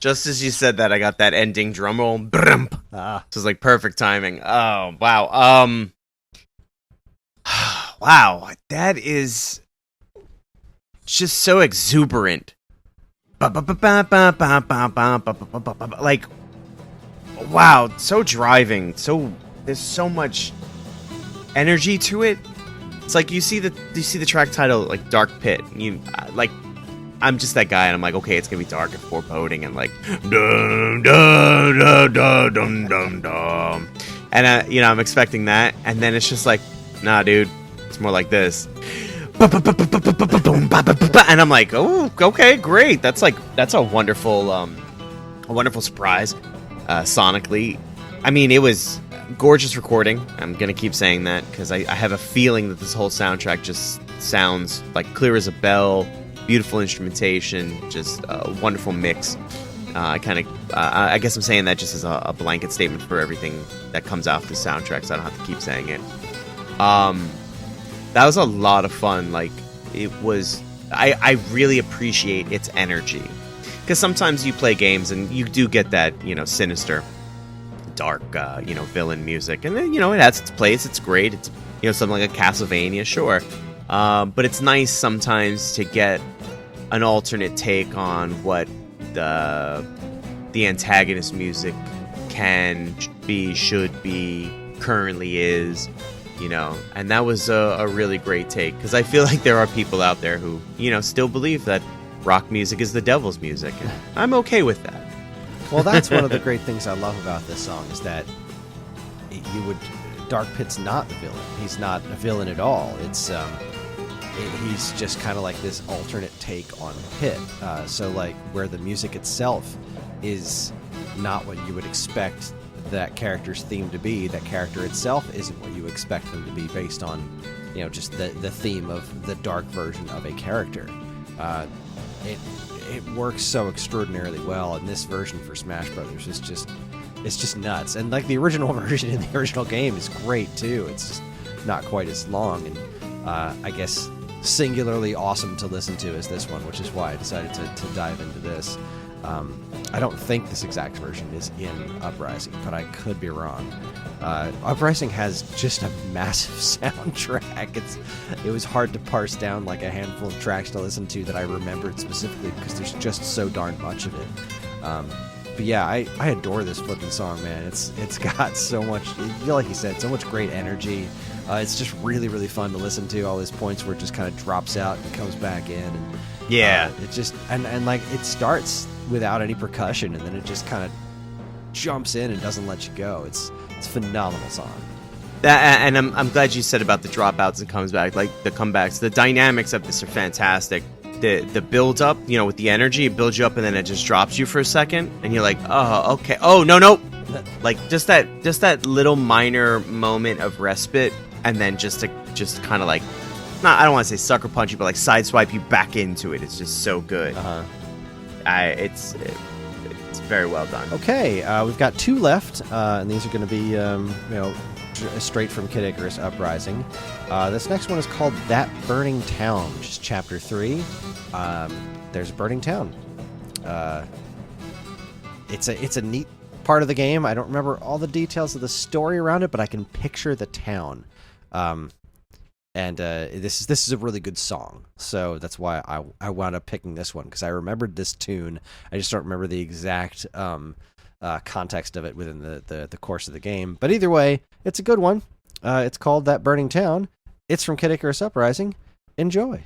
[SPEAKER 2] Just as you said that, I got that ending drum roll. Brump. This is like perfect timing. Oh, wow. Wow, that is just so exuberant. Like, wow, so driving. There's so much energy to it. It's like you see the track title, like Dark Pit. I'm just that guy, and I'm like, okay, it's gonna be dark and foreboding, and like, dum dum dum dum dum dum dum, and I'm expecting that, and then it's just like, nah, dude, it's more like this, and I'm like, oh, okay, great, that's a wonderful surprise, sonically. I mean, it was gorgeous recording. I'm gonna keep saying that because I have a feeling that this whole soundtrack just sounds like clear as a bell. Beautiful instrumentation, just a wonderful mix. I guess I'm saying that just as a blanket statement for everything that comes out of the soundtrack, so I don't have to keep saying it. That was a lot of fun. Like, it was. I really appreciate its energy, because sometimes you play games and you do get that, sinister, dark, villain music, and then, it has its place. It's great. It's, something like a Castlevania, sure. But it's nice sometimes to get an alternate take on what the antagonist music can be, should be, currently is, and that was a really great take, because I feel like there are people out there who, still believe that rock music is the devil's music, and I'm okay with that.
[SPEAKER 1] Well, that's one of the great things I love about this song, is that Dark Pit's not the villain. He's not a villain at all. It's he's just kind of like this alternate take on Pit. So like where the music itself is not what you would expect that character's theme to be, that character itself isn't what you expect them to be based on, just the theme of the dark version of a character. It works so extraordinarily well, and this version for Smash Brothers is just nuts. And like the original version in the original game is great too. It's just not quite as long, and I guess singularly awesome to listen to as this one, which is why I decided to dive into this. I don't think this exact version is in Uprising, but I could be wrong. Uprising has just a massive soundtrack. It was hard to parse down like a handful of tracks to listen to that I remembered specifically, because there's just so darn much of it. But yeah, I adore this flipping song, man. It's got so much, like you said, so much great energy. It's just really, really fun to listen to. All those points where it just kind of drops out and comes back in, and
[SPEAKER 2] yeah,
[SPEAKER 1] it just and like it starts without any percussion, and then it just kind of jumps in and doesn't let you go. It's a phenomenal song.
[SPEAKER 2] And I'm glad you said about the dropouts and comes back, like the comebacks. The dynamics of this are fantastic. The build up, with the energy, it builds you up and then it just drops you for a second, and you're like, oh, okay, oh no, like just that little minor moment of respite, and then just kind of like, I don't want to say sucker punch you, but like sideswipe you back into it. It's just so good. It's very well done. Okay,
[SPEAKER 1] we've got two left, and these are going to be straight from Kid Icarus Uprising. This next one is called That Burning Town, which is Chapter 3. There's a burning town. It's a neat part of the game. I don't remember all the details of the story around it, but I can picture the town. This is a really good song, so that's why I wound up picking this one, because I remembered this tune. I just don't remember the exact context of it within the course of the game. But either way, it's a good one. It's called That Burning Town. It's from Kid Icarus Uprising. Enjoy.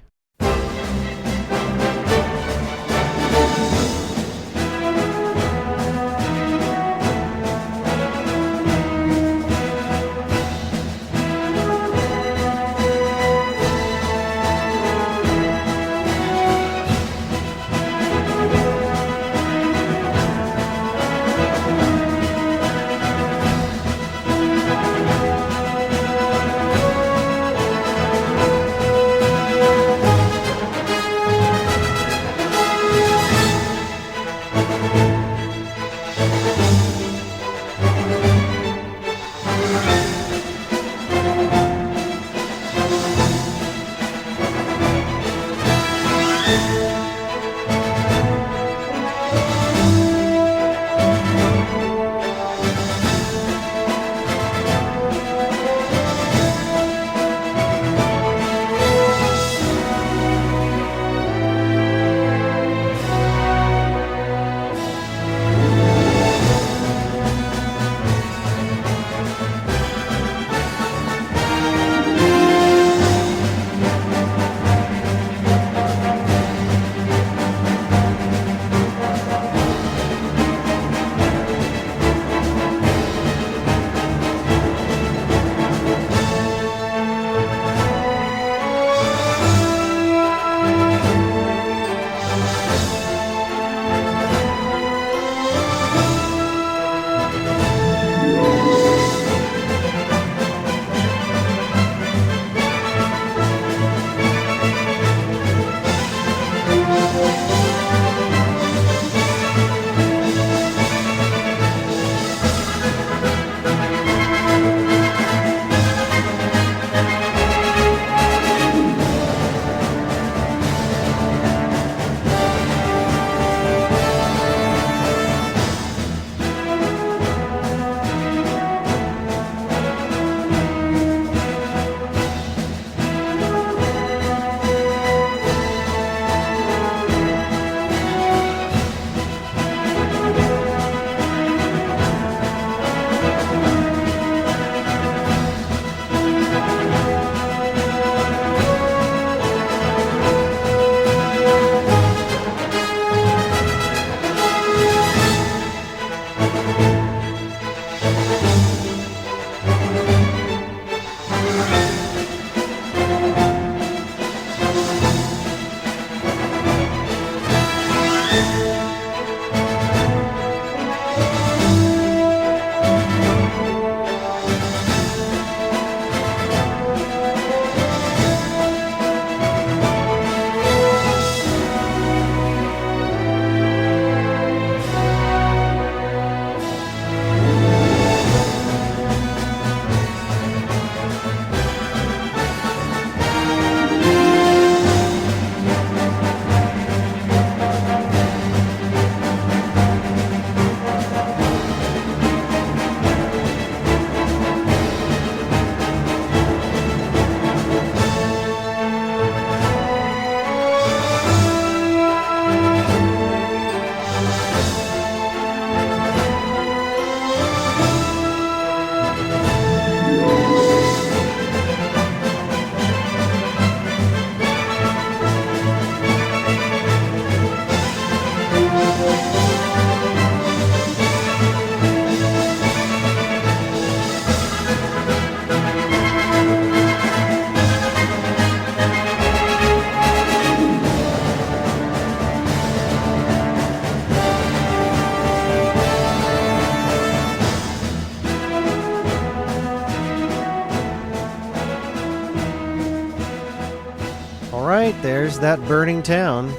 [SPEAKER 1] there's that burning town.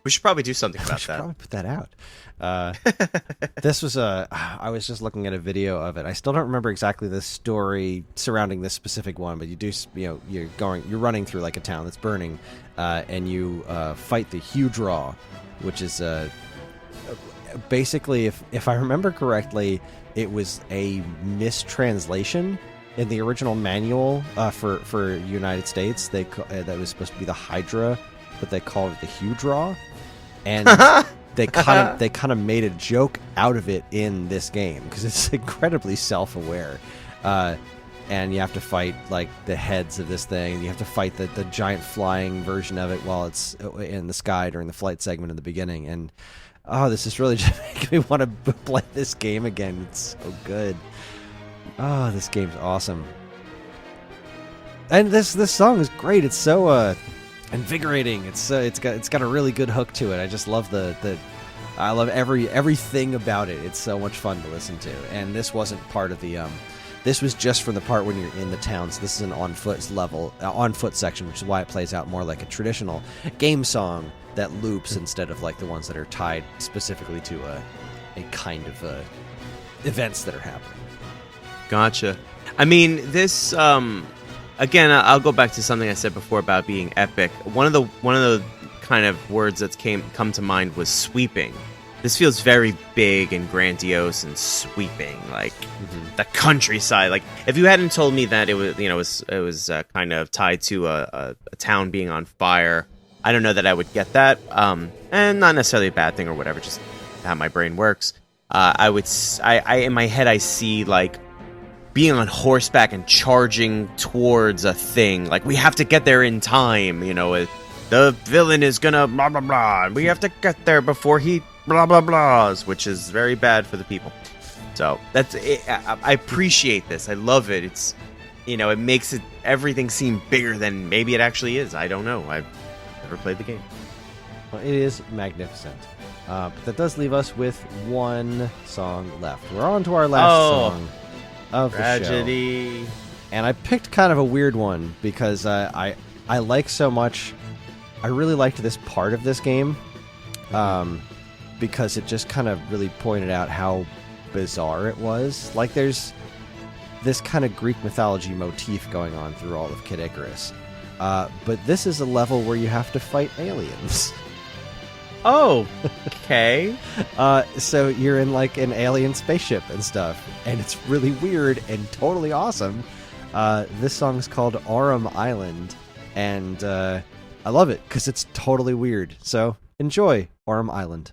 [SPEAKER 2] We should probably do something
[SPEAKER 1] I
[SPEAKER 2] about
[SPEAKER 1] should
[SPEAKER 2] that.
[SPEAKER 1] probably put that out. This was I was just looking at a video of it. I still don't remember exactly the story surrounding this specific one, but you do, you're running through like a town that's burning, and you fight the huge Raw, which is basically, if I remember correctly, it was a mistranslation in the original manual for United States. That was supposed to be the Hydra, but they called it the huge Raw, and they kind of made a joke out of it in this game because it's incredibly self-aware, and you have to fight like the heads of this thing. You have to fight the giant flying version of it while it's in the sky during the flight segment in the beginning. And this is really just making me want to play this game again. It's so good. This game's awesome. And this song is great. It's so invigorating. It's got a really good hook to it. I just love I love everything about it. It's so much fun to listen to. And this wasn't part of the this was just from the part when you're in the town. So this is an on foot section, which is why it plays out more like a traditional game song that loops instead of like the ones that are tied specifically to a kind of events that are happening.
[SPEAKER 2] Gotcha. I mean, this again, I'll go back to something I said before about being epic. One of the kind of words that's come to mind was sweeping. This feels very big and grandiose and sweeping, like the countryside. Like if you hadn't told me that it was kind of tied to a town being on fire, I don't know that I would get that. And not necessarily a bad thing or whatever, just how my brain works. I in my head I see like being on horseback and charging towards a thing. Like we have to get there in time, the villain is gonna blah blah blah, and we have to get there before he blah blah blahs, which is very bad for the people. So that's it. I appreciate this. I love it. It's it makes everything seem bigger than maybe it actually is. I don't know. I've never played the game.
[SPEAKER 1] Well, it is magnificent. But that does leave us with one song left. We're on to our last song of the show.
[SPEAKER 2] Tragedy.
[SPEAKER 1] And I picked kind of a weird one because I like so much. I really liked this part of this game because it just kind of really pointed out how bizarre it was. Like there's this kind of Greek mythology motif going on through all of Kid Icarus. But this is a level where you have to fight aliens.
[SPEAKER 2] Oh, okay.
[SPEAKER 1] So you're in like an alien spaceship and stuff, and it's really weird and totally awesome. This song's called Aurum Island, and I love it because it's totally weird. So enjoy Aurum Island.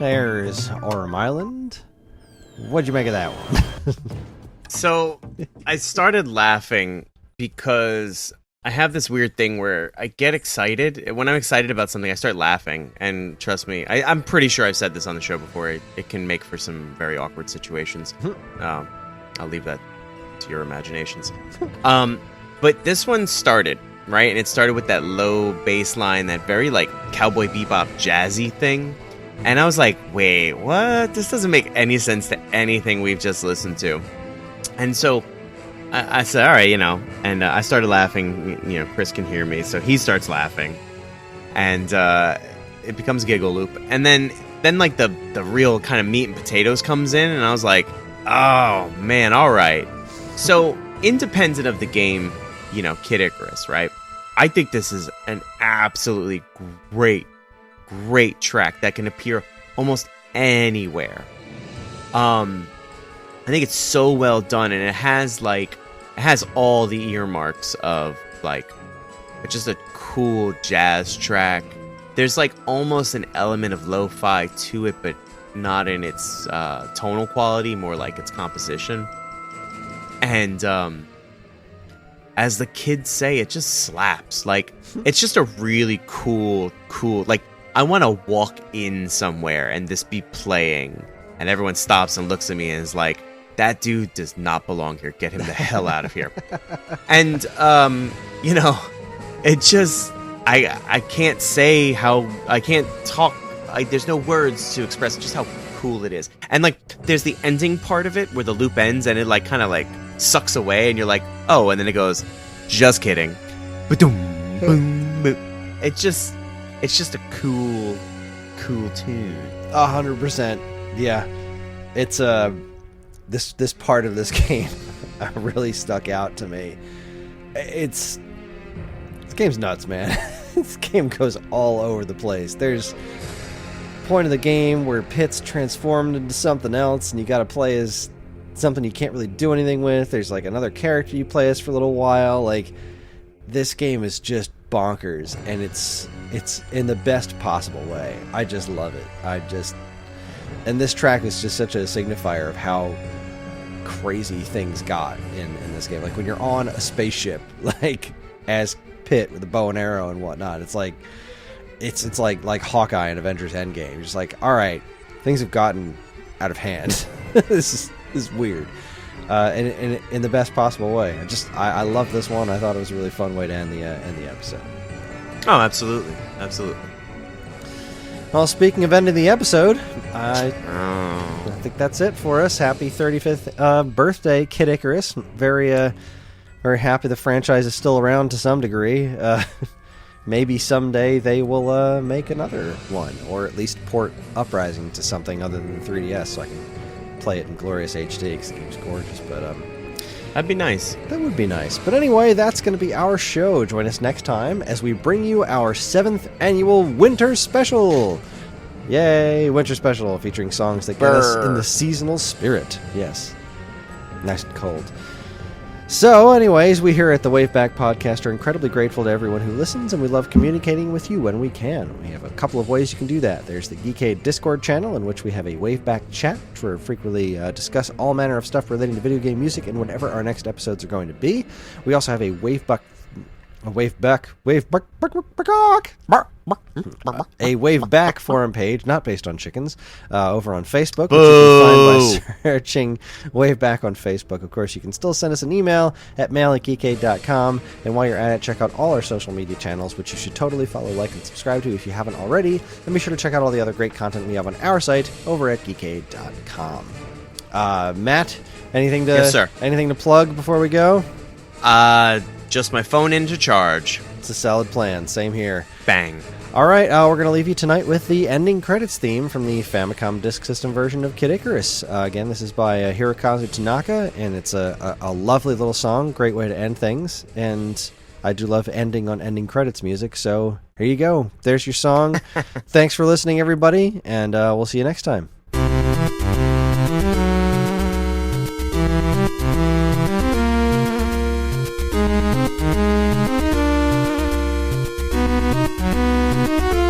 [SPEAKER 1] There's Aurum Island. What'd you make of that one?
[SPEAKER 2] So, I started laughing because I have this weird thing where I get excited. When I'm excited about something, I start laughing. And trust me, I'm pretty sure I've said this on the show before. It can make for some very awkward situations. I'll leave that to your imaginations. But this one started, right? And it started with that low bass line, that very, like, Cowboy Bebop jazzy thing. And I was like, wait, what? This doesn't make any sense to anything we've just listened to. And so I said, all right, and I started laughing. Kris can hear me, so he starts laughing. And it becomes a giggle loop. And then like the real kind of meat and potatoes comes in, and I was like, oh, man, all right. So independent of the game, Kid Icarus, right? I think this is an absolutely great track that can appear almost anywhere. I think it's so well done, and it has all the earmarks of like just a cool jazz track. There's like almost an element of lo-fi to it, but not in its tonal quality, more like its composition. And as the kids say, it just slaps. Like, it's just a really cool, like, I want to walk in somewhere and this be playing, and everyone stops and looks at me and is like, that dude does not belong here. Get him the hell out of here. And, it just, I can't say how, I can't talk, there's no words to express just how cool it is. And, like, there's the ending part of it where the loop ends and it, like, kind of, like, sucks away and you're like, oh, and then it goes, just kidding. Ba-doom, boom, boom. It's just a cool tune.
[SPEAKER 1] 100%. Yeah. It's, this part of this game really stuck out to me. This game's nuts, man. This game goes all over the place. There's a point of the game where Pit's transformed into something else and you gotta play as something you can't really do anything with. There's like another character you play as for a little while. Like, this game is just bonkers, and it's in the best possible way. I just love it. And this track is just such a signifier of how crazy things got in this game. Like, when you're on a spaceship, like, as Pit with a bow and arrow and whatnot, it's like Hawkeye in Avengers Endgame. You're just like, all right, things have gotten out of hand. This is weird, and in the best possible way. I love this one. I thought it was a really fun way to end the episode.
[SPEAKER 2] Oh, absolutely.
[SPEAKER 1] Well, speaking of ending the episode, I think that's it for us. Happy 35th birthday, Kid Icarus. Very happy the franchise is still around to some degree. Maybe someday they will make another one, or at least port Uprising to something other than 3DS so I can play it in glorious HD because the game's gorgeous. But
[SPEAKER 2] that'd be nice.
[SPEAKER 1] That would be nice. But anyway, that's going to be our show. Join us next time as we bring you our 7th annual Winter Special. Yay, Winter Special, featuring songs that get us in the seasonal spirit. Yes. Nice and cold. So, anyways, we here at the WaveBack Podcast are incredibly grateful to everyone who listens, and we love communicating with you when we can. We have a couple of ways you can do that. There's the Geekade Discord channel, in which we have a WaveBack chat where we frequently discuss all manner of stuff relating to video game music and whatever our next episodes are going to be. We also have a WaveBack forum page, not based on chickens, over on Facebook, which you can find by searching WaveBack on Facebook. Of course, you can still send us an email at mail@geekade.com, and while you're at it, check out all our social media channels, which you should totally follow, like, and subscribe to if you haven't already, and be sure to check out all the other great content we have on our site over at geekade.com. Matt, anything to plug before we go?
[SPEAKER 2] Just my phone in to charge.
[SPEAKER 1] It's a solid plan. Same here.
[SPEAKER 2] Bang.
[SPEAKER 1] All right, we're going to leave you tonight with the ending credits theme from the Famicom Disk System version of Kid Icarus. Again, this is by Hirokazu Tanaka, and it's a lovely little song. Great way to end things. And I do love ending on ending credits music, so here you go. There's your song. Thanks for listening, everybody, and we'll see you next time. Thank you.